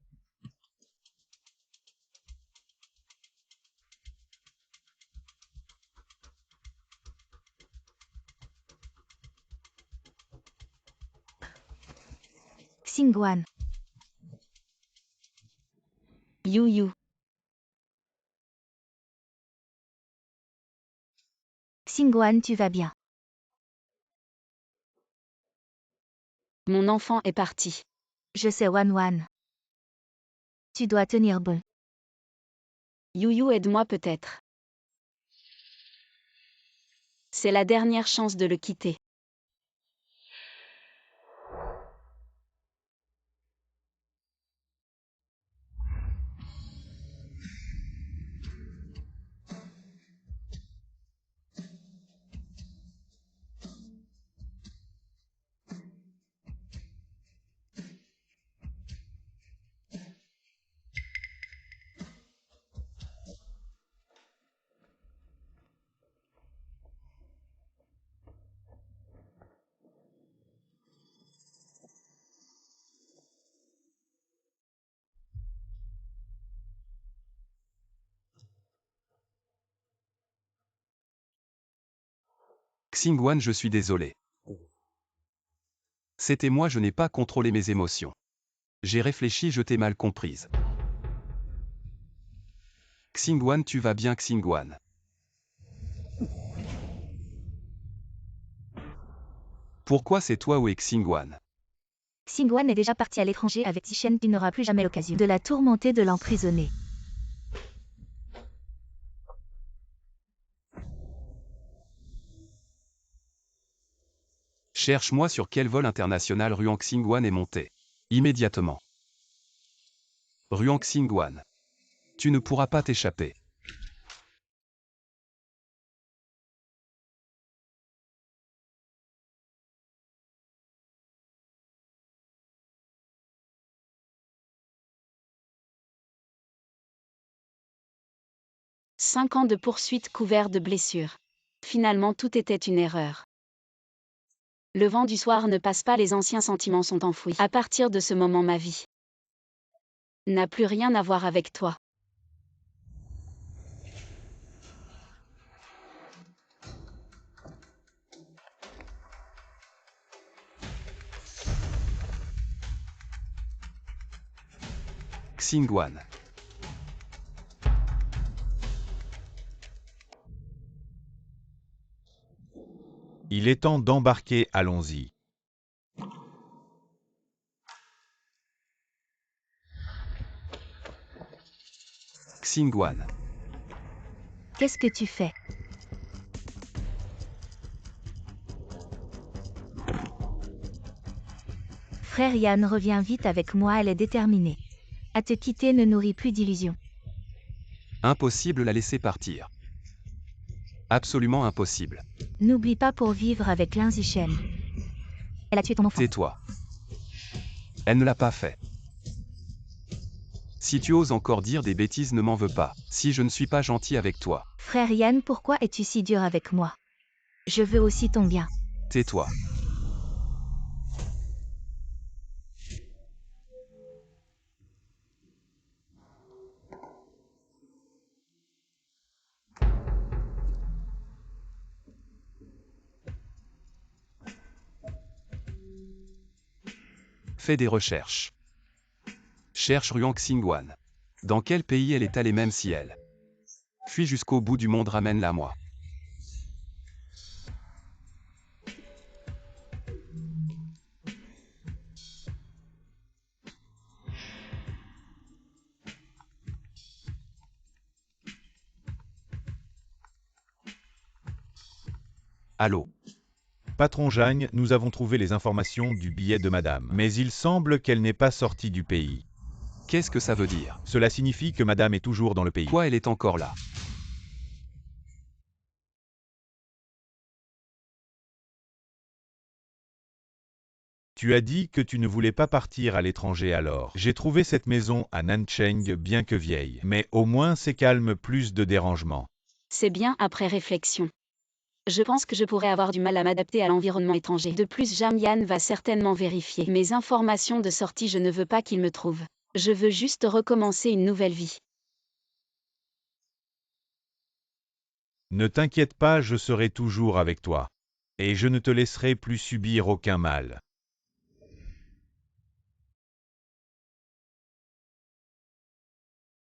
Xingguan. You you. Xingguan, tu vas bien. Mon enfant est parti. Je sais Wan Wan. Tu dois tenir bon. You you, aide-moi peut-être. C'est la dernière chance de le quitter. Xingguan, je suis désolé. C'était moi, je n'ai pas contrôlé mes émotions. J'ai réfléchi, je t'ai mal comprise. Xingguan, tu vas bien Xingguan? Pourquoi c'est toi ou est Xingguan? Xingguan est déjà parti à l'étranger avec Zishen, tu n'auras plus jamais l'occasion de la tourmenter, de l'emprisonner. Cherche-moi sur quel vol international Ruang Xingguan est monté. Immédiatement. Ruang Xingguan. Tu ne pourras pas t'échapper. « 5 ans de poursuite couverts de blessures. Finalement tout était une erreur. Le vent du soir ne passe pas, les anciens sentiments sont enfouis. À partir de ce moment, ma vie n'a plus rien à voir avec toi. Xingguan. Il est temps d'embarquer, allons-y. Xingguan. Qu'est-ce que tu fais? Frère Yan, reviens vite avec moi, elle est déterminée. À te quitter ne nourrit plus d'illusions. Impossible la laisser partir. Absolument impossible. N'oublie pas, pour vivre avec Lin Zishen. Elle a tué ton enfant. Tais-toi. Elle ne l'a pas fait. Si tu oses encore dire des bêtises, ne m'en veux pas, si je ne suis pas gentil avec toi. Frère Yan, pourquoi es-tu si dur avec moi? Je veux aussi ton bien. Tais-toi. Fais des recherches. Cherche Ruang Xingguan. Dans quel pays elle est allée, même si elle fuit jusqu'au bout du monde, ramène-la à moi. Allô? Patron Jagne, nous avons trouvé les informations du billet de madame. Mais il semble qu'elle n'est pas sortie du pays. Qu'est-ce que ça veut dire? Cela signifie que madame est toujours dans le pays. Quoi, elle est encore là? Tu as dit que tu ne voulais pas partir à l'étranger alors. J'ai trouvé cette maison à Nancheng bien que vieille. Mais au moins c'est calme, plus de dérangements. C'est bien après réflexion. Je pense que je pourrais avoir du mal à m'adapter à l'environnement étranger. De plus, Jamyan va certainement vérifier mes informations de sortie. Je ne veux pas qu'il me trouve. Je veux juste recommencer une nouvelle vie. Ne t'inquiète pas, je serai toujours avec toi. Et je ne te laisserai plus subir aucun mal.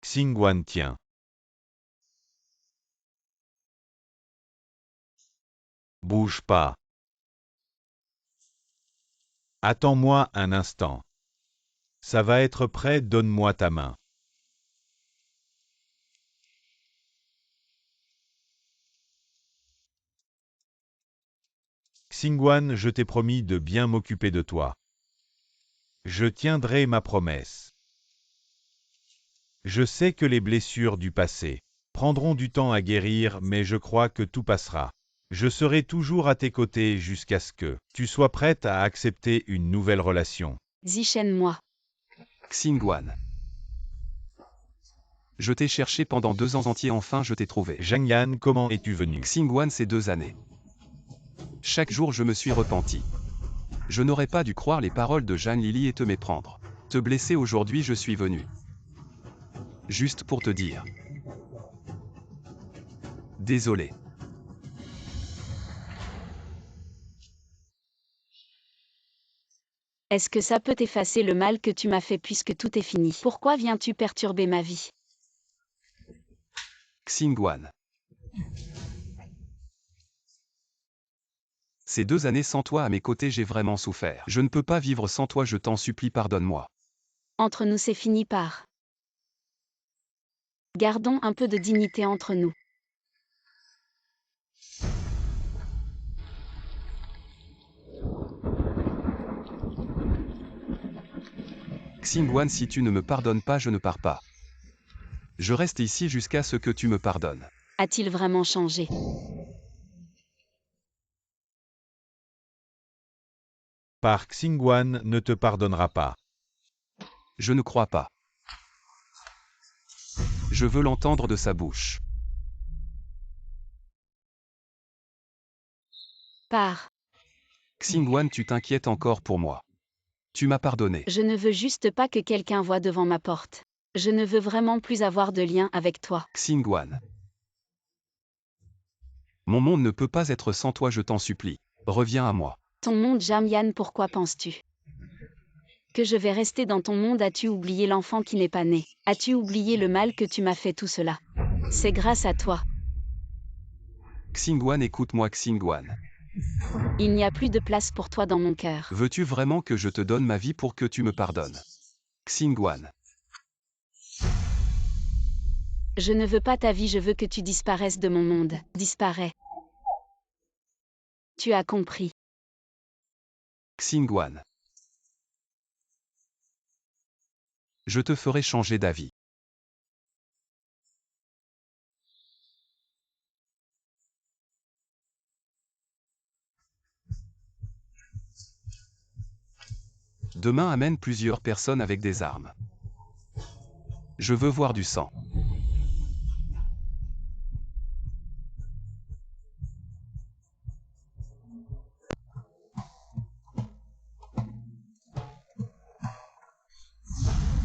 Xingguan tient. Bouge pas. Attends-moi un instant. Ça va être prêt, donne-moi ta main. Xingguan, je t'ai promis de bien m'occuper de toi. Je tiendrai ma promesse. Je sais que les blessures du passé prendront du temps à guérir, mais je crois que tout passera. Je serai toujours à tes côtés jusqu'à ce que tu sois prête à accepter une nouvelle relation. Zichen, moi. Xingguan. Je t'ai cherché pendant 2 ans entiers, enfin je t'ai trouvé. Zhangyan, comment es-tu venu? Xingguan, ces 2 années. Chaque jour je me suis repenti. Je n'aurais pas dû croire les paroles de Jeanne Lily et te méprendre. Te blesser aujourd'hui, je suis venu. Juste pour te dire. Désolé. Est-ce que ça peut effacer le mal que tu m'as fait puisque tout est fini? Pourquoi viens-tu perturber ma vie? Xingguan. Ces 2 années sans toi à mes côtés, j'ai vraiment souffert. Je ne peux pas vivre sans toi, je t'en supplie, pardonne-moi. Entre nous, c'est fini par. Gardons un peu de dignité entre nous. Xingguan, si tu ne me pardonnes pas, je ne pars pas. Je reste ici jusqu'à ce que tu me pardonnes. A-t-il vraiment changé? Par Xingguan ne te pardonnera pas. Je ne crois pas. Je veux l'entendre de sa bouche. Par. Xingguan, tu t'inquiètes encore pour moi. Tu m'as pardonné. Je ne veux juste pas que quelqu'un voie devant ma porte. Je ne veux vraiment plus avoir de lien avec toi. Xingguan. Mon monde ne peut pas être sans toi, je t'en supplie. Reviens à moi. Ton monde, Jamyan, pourquoi penses-tu que je vais rester dans ton monde? As-tu oublié l'enfant qui n'est pas né? As-tu oublié le mal que tu m'as fait? Tout cela, c'est grâce à toi. Xingguan, écoute-moi, Xingguan. Il n'y a plus de place pour toi dans mon cœur. Veux-tu vraiment que je te donne ma vie pour que tu me pardonnes? Xingguan. Je ne veux pas ta vie, je veux que tu disparaisses de mon monde. Disparais. Tu as compris. Xingguan. Je te ferai changer d'avis. Demain amène plusieurs personnes avec des armes. Je veux voir du sang.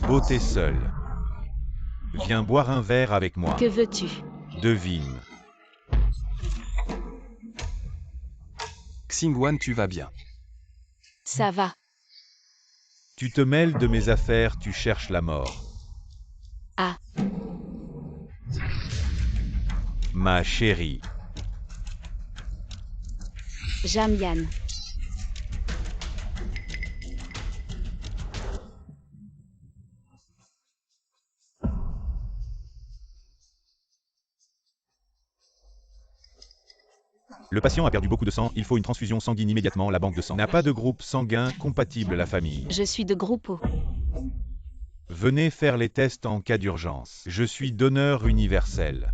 Beauté seule. Viens boire un verre avec moi. Que veux-tu? Devine. Xingguan, tu vas bien. Ça va. Tu te mêles de mes affaires, tu cherches la mort. Ah. Ma chérie. Jamyan. Le patient a perdu beaucoup de sang, il faut une transfusion sanguine immédiatement, la banque de sang n'a pas de groupe sanguin compatible, la famille. Je suis de groupe O. Venez faire les tests en cas d'urgence. Je suis donneur universel.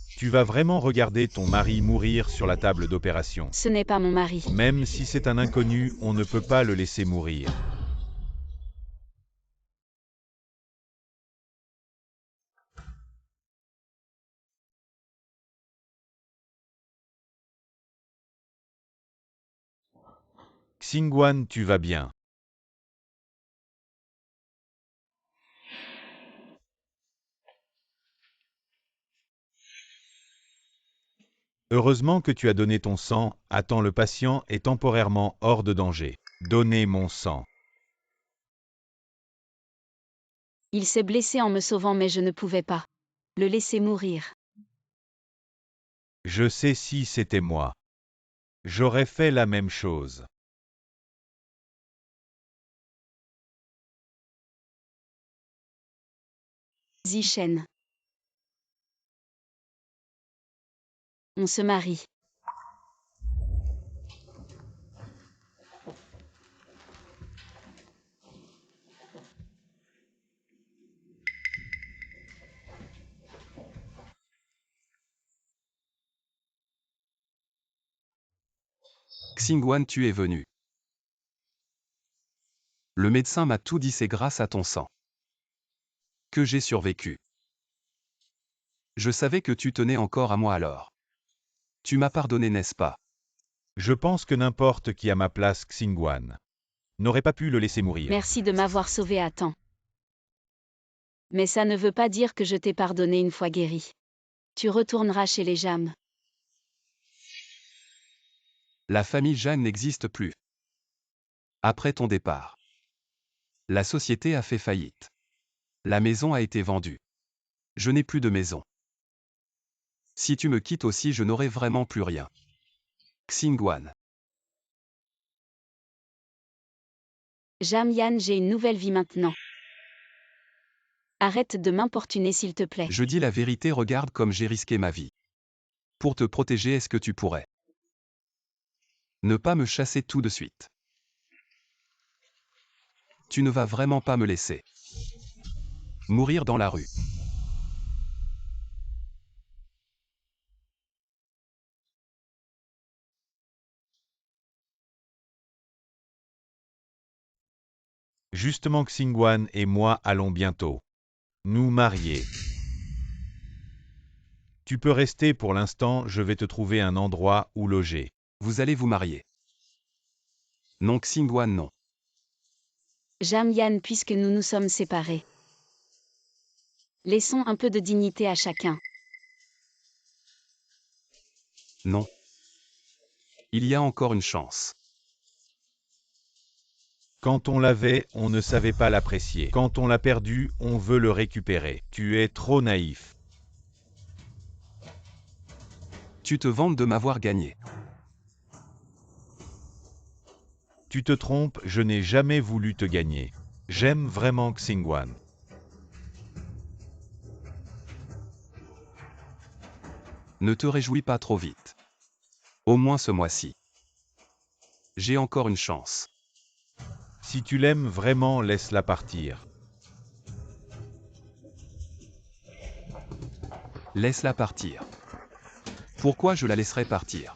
Tu vas vraiment regarder ton mari mourir sur la table d'opération. Ce n'est pas mon mari. Même si c'est un inconnu, on ne peut pas le laisser mourir. Xingguan, tu vas bien. Heureusement que tu as donné ton sang. Attends, le patient est temporairement hors de danger. Donnez mon sang. Il s'est blessé en me sauvant mais je ne pouvais pas le laisser mourir. Je sais si c'était moi. J'aurais fait la même chose. Zichen. On se marie. Xingguan, tu es venu. Le médecin m'a tout dit, c'est grâce à ton sang que j'ai survécu. Je savais que tu tenais encore à moi alors. Tu m'as pardonné, n'est-ce pas? Je pense que n'importe qui à ma place, Xingguan, n'aurait pas pu le laisser mourir. Merci de m'avoir sauvé à temps. Mais ça ne veut pas dire que je t'ai pardonné une fois guéri. Tu retourneras chez les Jam. La famille Jeanne n'existe plus. Après ton départ, la société a fait faillite. La maison a été vendue. Je n'ai plus de maison. Si tu me quittes aussi, je n'aurai vraiment plus rien. Xingguan. Jam Yan, j'ai une nouvelle vie maintenant. Arrête de m'importuner s'il te plaît. Je dis la vérité, regarde comme j'ai risqué ma vie. Pour te protéger, est-ce que tu pourrais ne pas me chasser tout de suite? Tu ne vas vraiment pas me laisser mourir dans la rue. Justement, Xingguan et moi allons bientôt nous marier. Tu peux rester pour l'instant, je vais te trouver un endroit où loger. Vous allez vous marier? Non, Xingguan, non. Jam Yan, puisque nous nous sommes séparés. Laissons un peu de dignité à chacun. Non. Il y a encore une chance. Quand on l'avait, on ne savait pas l'apprécier. Quand on l'a perdu, on veut le récupérer. Tu es trop naïf. Tu te vantes de m'avoir gagné. Tu te trompes, je n'ai jamais voulu te gagner. J'aime vraiment Xingguan. Ne te réjouis pas trop vite. Au moins ce mois-ci. J'ai encore une chance. Si tu l'aimes vraiment, laisse-la partir. Laisse-la partir. Pourquoi je la laisserais partir?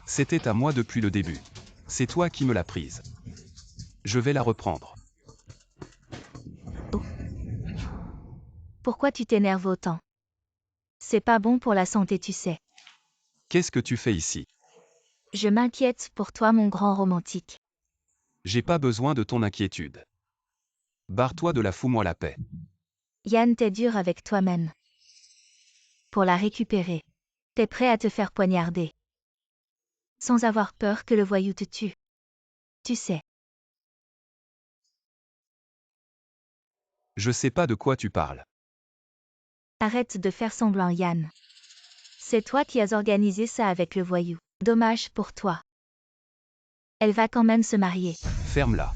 C'était à moi depuis le début. C'est toi qui me l'as prise. Je vais la reprendre. Pourquoi tu t'énerves autant? C'est pas bon pour la santé, tu sais. Qu'est-ce que tu fais ici? Je m'inquiète pour toi, mon grand romantique. J'ai pas besoin de ton inquiétude. Barre-toi de là, fous-moi la paix. Yann, t'es dur avec toi-même. Pour la récupérer, t'es prêt à te faire poignarder. Sans avoir peur que le voyou te tue. Tu sais. Je sais pas de quoi tu parles. Arrête de faire semblant, Yann. C'est toi qui as organisé ça avec le voyou. Dommage pour toi. Elle va quand même se marier. Ferme-la.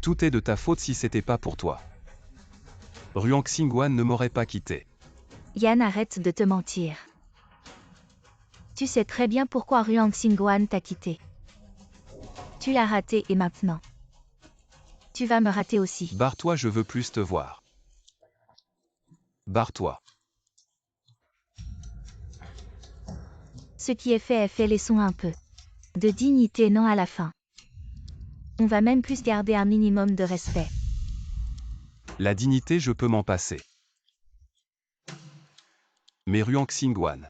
Tout est de ta faute si c'était pas pour toi. Ruang Xingguan ne m'aurait pas quitté. Yann, arrête de te mentir. Tu sais très bien pourquoi Ruang Xingguan t'a quitté. Tu l'as raté et maintenant. Tu vas me rater aussi. Barre-toi, je veux plus te voir. Barre-toi. Ce qui est fait, laissons un peu de dignité, non, à la fin. On va même plus garder un minimum de respect. La dignité, je peux m'en passer. Mais Ruang Xingguan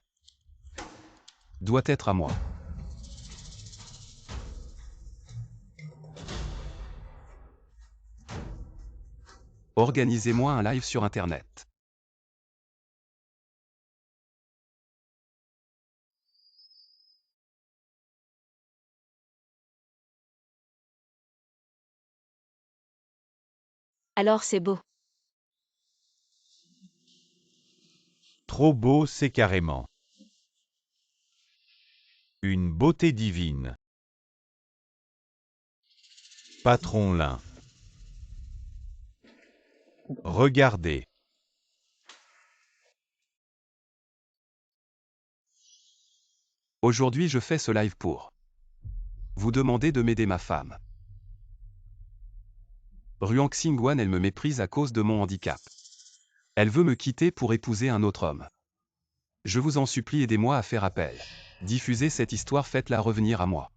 doit être à moi. Organisez-moi un live sur Internet. Alors c'est beau. Trop beau, c'est carrément. Une beauté divine. Patron Lin. Regardez. Aujourd'hui je fais ce live pour vous demander de m'aider ma femme. Ruang Xingguan, elle me méprise à cause de mon handicap. Elle veut me quitter pour épouser un autre homme. Je vous en supplie, aidez-moi à faire appel. Diffusez cette histoire, faites-la revenir à moi.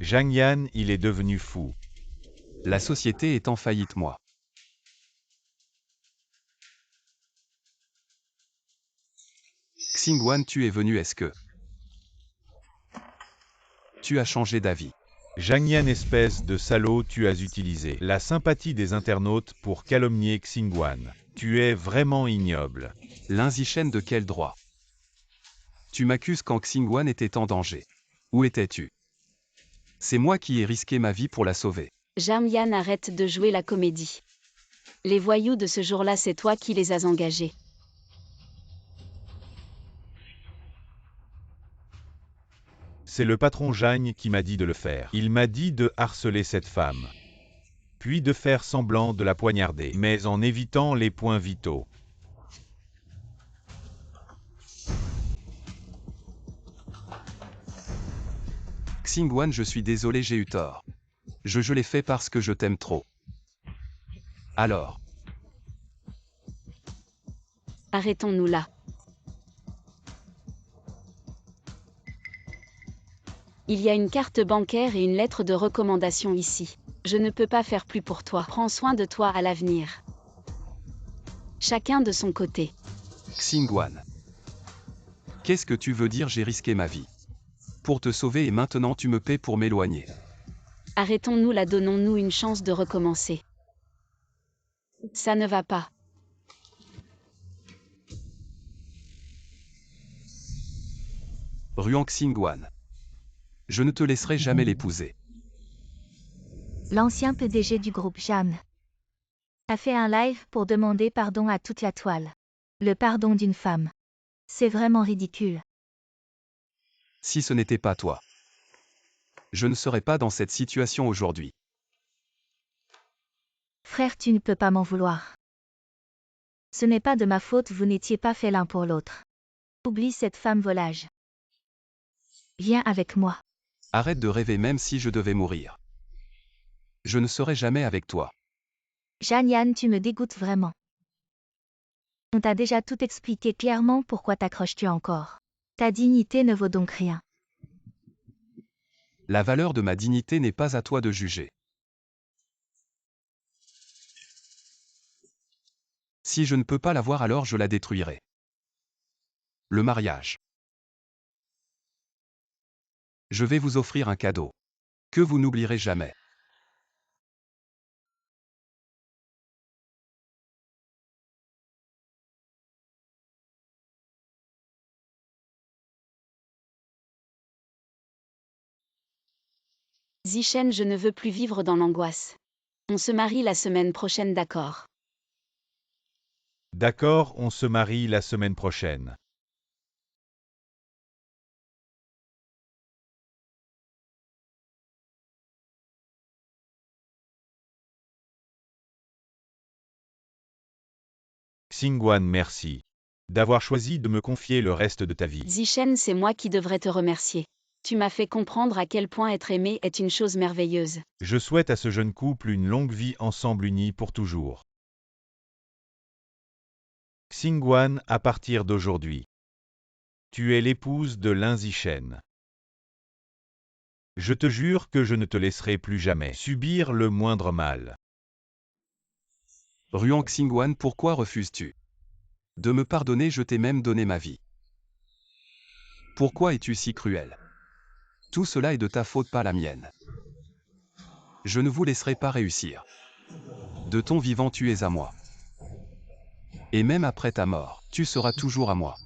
Zhang Yan, il est devenu fou. La société est en faillite, moi. Xingguan, tu es venu, est-ce que tu as changé d'avis? Zhang Yan, espèce de salaud, tu as utilisé la sympathie des internautes pour calomnier Xingguan. Tu es vraiment ignoble. Lin Zishen, de quel droit? Tu m'accuses quand Xingguan était en danger. Où étais-tu? C'est moi qui ai risqué ma vie pour la sauver. Zhang Yan, arrête de jouer la comédie. Les voyous de ce jour-là, c'est toi qui les as engagés. C'est le patron Zhang qui m'a dit de le faire. Il m'a dit de harceler cette femme, puis de faire semblant de la poignarder, mais en évitant les points vitaux. Xingguan, je suis désolé, j'ai eu tort. Je l'ai fait parce que je t'aime trop. Alors, Arrêtons-nous là. Il y a une carte bancaire et une lettre de recommandation ici. Je ne peux pas faire plus pour toi. Prends soin de toi à l'avenir. Chacun de son côté. Xingguan. Qu'est-ce que tu veux dire? J'ai risqué ma vie pour te sauver et maintenant tu me paies pour m'éloigner. Arrêtons-nous là, donnons-nous une chance de recommencer. Ça ne va pas. Ruang Xingguan. Je ne te laisserai jamais l'épouser. L'ancien PDG du groupe Jeanne a fait un live pour demander pardon à toute la toile. Le pardon d'une femme. C'est vraiment ridicule. Si ce n'était pas toi, je ne serais pas dans cette situation aujourd'hui. Frère, tu ne peux pas m'en vouloir. Ce n'est pas de ma faute, vous n'étiez pas fait l'un pour l'autre. Oublie cette femme volage. Viens avec moi. Arrête de rêver, même si je devais mourir. Je ne serai jamais avec toi. Zhang Yan, tu me dégoûtes vraiment. On t'a déjà tout expliqué clairement, pourquoi t'accroches-tu encore? Ta dignité ne vaut donc rien. La valeur de ma dignité n'est pas à toi de juger. Si je ne peux pas l'avoir, alors je la détruirai. Le mariage. Je vais vous offrir un cadeau que vous n'oublierez jamais. Zishen, je ne veux plus vivre dans l'angoisse. On se marie la semaine prochaine, d'accord? D'accord, on se marie la semaine prochaine. Xingguan, merci d'avoir choisi de me confier le reste de ta vie. Zishen, c'est moi qui devrais te remercier. Tu m'as fait comprendre à quel point être aimé est une chose merveilleuse. Je souhaite à ce jeune couple une longue vie ensemble unis pour toujours. Xingguan, à partir d'aujourd'hui, tu es l'épouse de Lin Zishen. Je te jure que je ne te laisserai plus jamais subir le moindre mal. Ruang Xingguan, pourquoi refuses-tu de me pardonner? Je t'ai même donné ma vie. Pourquoi es-tu si cruel? Tout cela est de ta faute, pas la mienne. Je ne vous laisserai pas réussir. De ton vivant tu es à moi. Et même après ta mort, tu seras toujours à moi.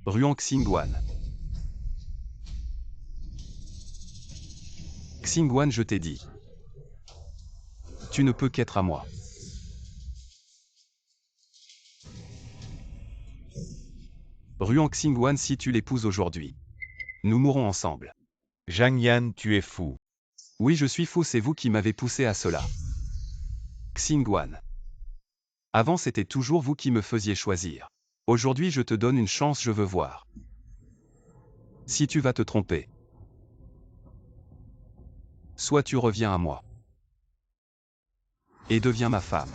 Ruang Xingguan. Xingguan, je t'ai dit. Tu ne peux qu'être à moi. Ruang Xingguan, si tu l'épouses aujourd'hui, nous mourrons ensemble. Zhang Yan, tu es fou. Oui, je suis fou, c'est vous qui m'avez poussé à cela. Xingguan. Avant, c'était toujours vous qui me faisiez choisir. Aujourd'hui, je te donne une chance, je veux voir. Si tu vas te tromper, soit tu reviens à moi et deviens ma femme,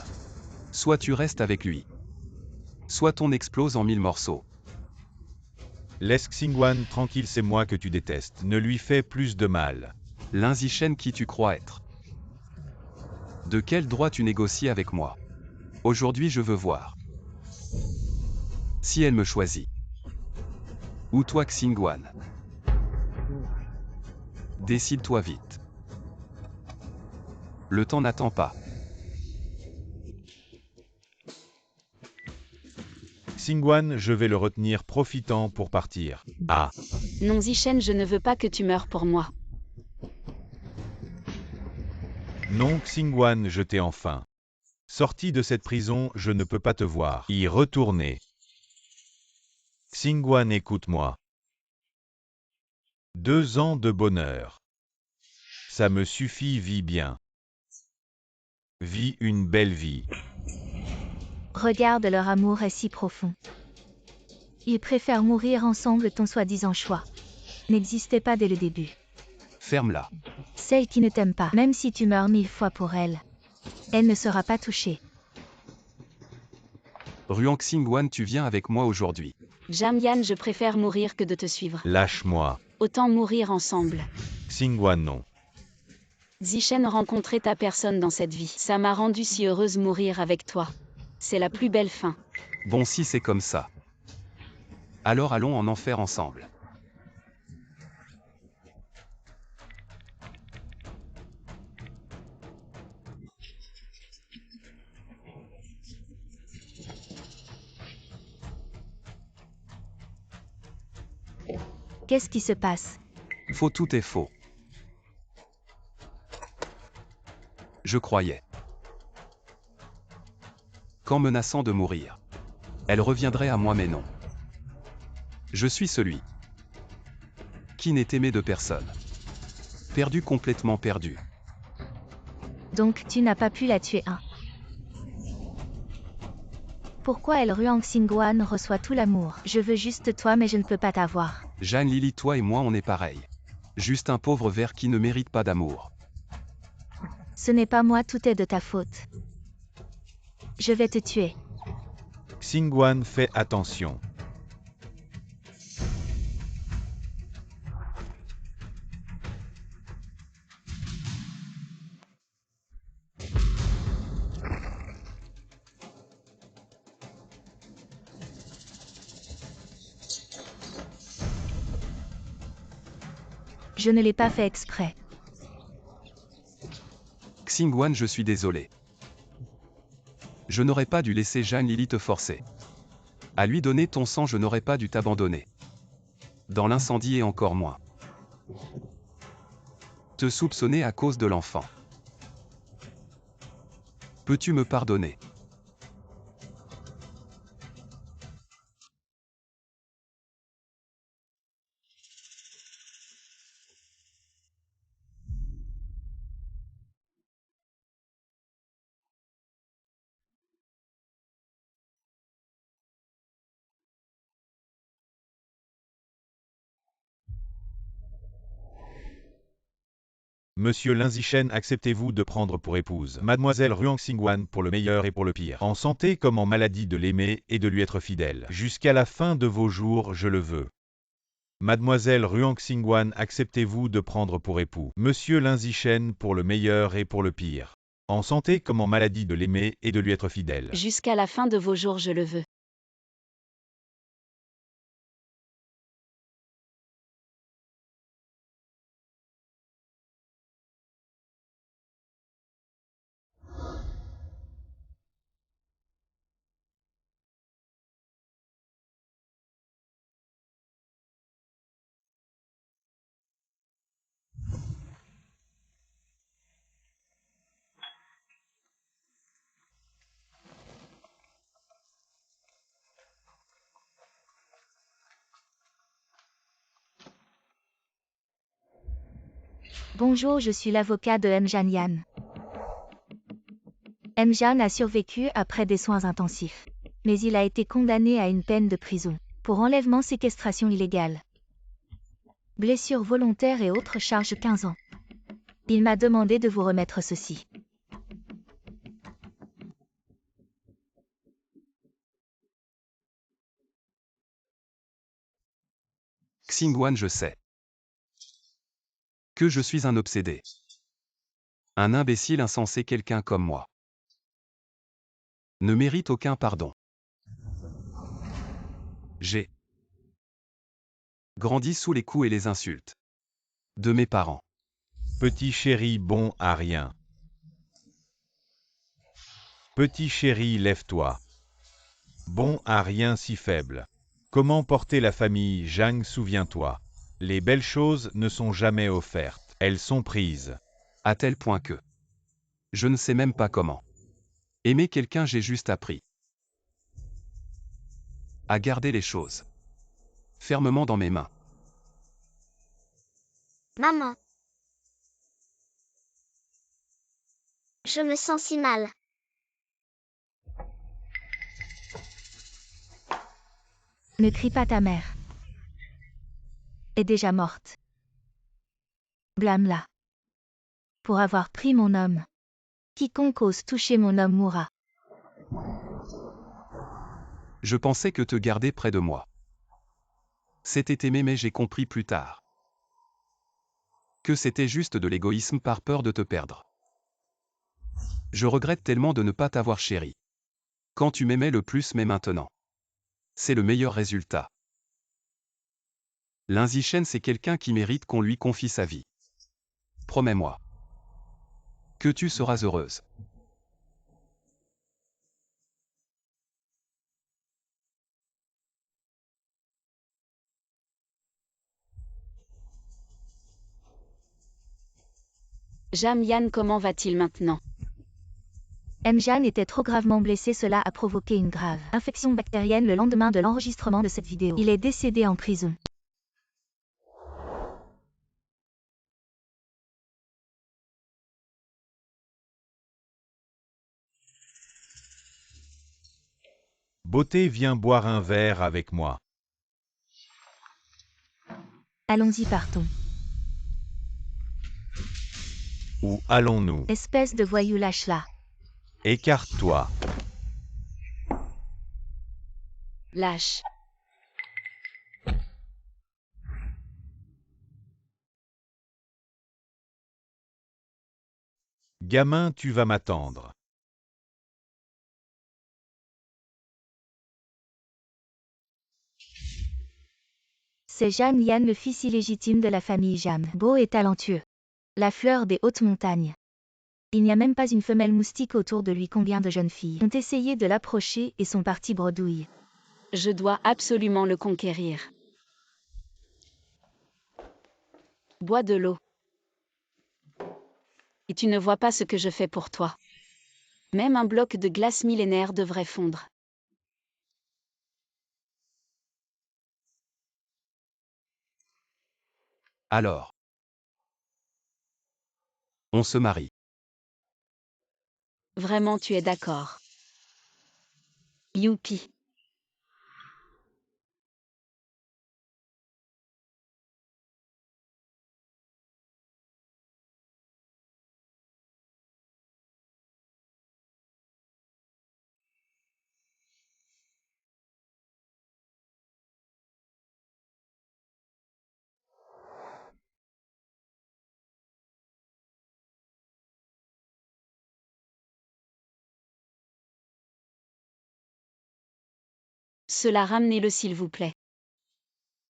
soit tu restes avec lui, soit ton explose en 1000 morceaux. Laisse Xingguan tranquille, c'est moi que tu détestes. Ne lui fais plus de mal. Lin Zishen, qui tu crois être? De quel droit tu négocies avec moi? Aujourd'hui, je veux voir si elle me choisit. Ou toi, Xingguan. Décide-toi vite. Le temps n'attend pas. Xingguan, je vais le retenir profitant pour partir. Ah, Non Zishen, je ne veux pas que tu meurs pour moi. non Xingguan, je t'ai enfin. Sorti de cette prison, je ne peux pas te voir y retourner. Xingguan, écoute-moi. 2 ans de bonheur. Ça me suffit, vis bien. Vis une belle vie. Regarde, leur amour est si profond. Ils préfèrent mourir ensemble, ton soi-disant choix n'existait pas dès le début. Ferme-la. Celle qui ne t'aime pas, même si tu meurs 1000 fois pour elle, elle ne sera pas touchée. Ruang Xingguan, tu viens avec moi aujourd'hui. Zhang Yan, je préfère mourir que de te suivre. Lâche-moi. Autant mourir ensemble. Xingguan, non. Zishen, rencontrer ta personne dans cette vie, ça m'a rendue si heureuse mourir avec toi. C'est la plus belle fin. Bon, si c'est comme ça, alors allons en enfer ensemble. Qu'est-ce qui se passe? Faux, tout est faux. Je croyais qu'en menaçant de mourir, elle reviendrait à moi, mais non. Je suis celui qui n'est aimé de personne. Perdu, complètement perdu. Donc tu n'as pas pu la tuer, hein? Pourquoi elle Ruang Xingguan reçoit tout l'amour? Je veux juste toi, mais je ne peux pas t'avoir. Jeanne, Lily, toi et moi, on est pareil. Juste un pauvre ver qui ne mérite pas d'amour. Ce n'est pas moi, tout est de ta faute. Je vais te tuer. Xingguan, fais attention. Je ne l'ai pas fait exprès. Xingguan, je suis désolé. Je n'aurais pas dû laisser Jeanne Lily te forcer à lui donner ton sang, je n'aurais pas dû t'abandonner dans l'incendie et encore moins te soupçonner à cause de l'enfant. Peux-tu me pardonner? Monsieur Lin Zishen, acceptez-vous de prendre pour épouse Mademoiselle Ruang Xingguan pour le meilleur et pour le pire, en santé comme en maladie, de l'aimer et de lui être fidèle. Jusqu'à la fin de vos jours, je le veux. Mademoiselle Ruang Xingguan, acceptez-vous de prendre pour époux Monsieur Lin Zishen pour le meilleur et pour le pire. En santé comme en maladie de l'aimer et de lui être fidèle. Jusqu'à la fin de vos jours je le veux. Bonjour, je suis l'avocat de Mjan Yan. Mjan a survécu après des soins intensifs. Mais il a été condamné à une peine de prison pour enlèvement séquestration illégale. Blessures volontaires et autres charges 15 ans. Il m'a demandé de vous remettre ceci. Xingwan, je sais que je suis un obsédé. Un imbécile insensé, quelqu'un comme moi ne mérite aucun pardon. J'ai grandi sous les coups et les insultes de mes parents. Petit chéri bon à rien. Petit chéri, lève-toi. Bon à rien si faible. Comment porter la famille, Zhang, souviens-toi. Les belles choses ne sont jamais offertes, elles sont prises. À tel point que je ne sais même pas comment aimer quelqu'un. J'ai juste appris à garder les choses fermement dans mes mains. Maman. Je me sens si mal. Ne crie pas, ta mère est déjà morte. Blâme-la pour avoir pris mon homme. Quiconque ose toucher mon homme mourra. Je pensais que te garder près de moi, c'était t'aimer, mais j'ai compris plus tard que c'était juste de l'égoïsme par peur de te perdre. Je regrette tellement de ne pas t'avoir chéri quand tu m'aimais le plus, mais maintenant c'est le meilleur résultat. Linzichen, c'est quelqu'un qui mérite qu'on lui confie sa vie. Promets-moi que tu seras heureuse. Jam Yan, comment va-t-il maintenant? Mjan était trop gravement blessé, cela a provoqué une grave infection bactérienne le lendemain de l'enregistrement de cette vidéo. Il est décédé en prison. Beauté, viens boire un verre avec moi. Allons-y, partons. Où allons-nous? Espèce de voyou, lâche-la. Écarte-toi. Lâche. Gamin, tu vas m'attendre. C'est Jam Yan, le fils illégitime de la famille Jam. Beau et talentueux. La fleur des hautes montagnes. Il n'y a même pas une femelle moustique autour de lui. Combien de jeunes filles ont essayé de l'approcher et sont parties bredouilles. Je dois absolument le conquérir. Bois de l'eau. Et tu ne vois pas ce que je fais pour toi. Même un bloc de glace millénaire devrait fondre. Alors, on se marie. Vraiment, tu es d'accord. Youpi. Cela ramenez-le s'il vous plaît.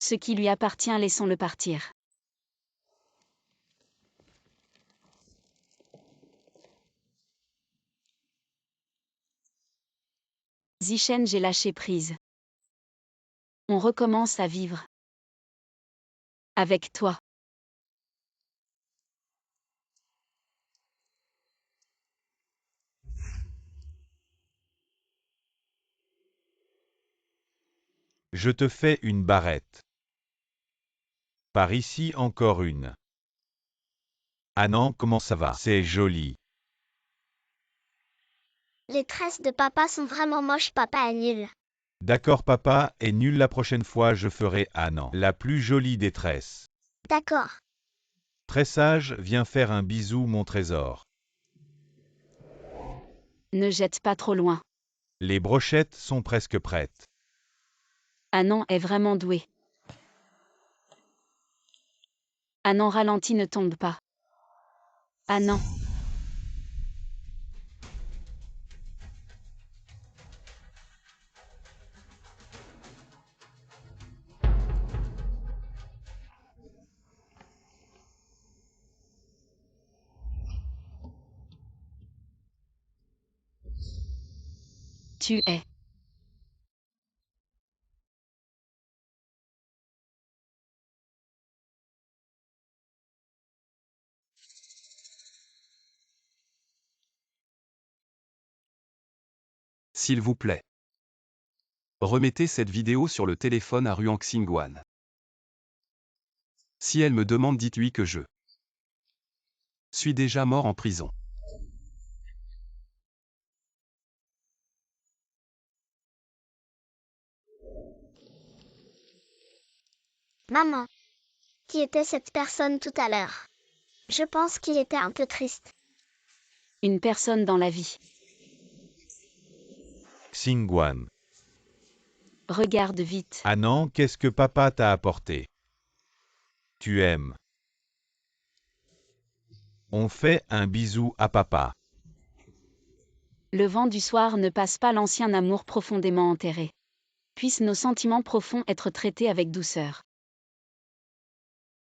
Ce qui lui appartient, laissons-le partir. Zichen, j'ai lâché prise. On recommence à vivre. Avec toi. Je te fais une barrette. Par ici encore une. Anand, comment ça va? C'est joli. Les tresses de papa sont vraiment moches, papa est nul. D'accord papa, et nul la prochaine fois je ferai Anand, la plus jolie des tresses. D'accord. Tressage, viens faire un bisou mon trésor. Ne jette pas trop loin. Les brochettes sont presque prêtes. Anand est vraiment doué. Anand ralentit, ne tombe pas. Anand. Tu es. S'il vous plaît. Remettez cette vidéo sur le téléphone à Ruang Xingguan. Si elle me demande, dites-lui que je suis déjà mort en prison. Maman. Qui était cette personne tout à l'heure? Je pense qu'il était un peu triste. Une personne dans la vie. Xingguan. Regarde vite. Anand, qu'est-ce que papa t'a apporté? Tu aimes. On fait un bisou à papa. Le vent du soir ne passe pas, l'ancien amour profondément enterré. Puissent nos sentiments profonds être traités avec douceur.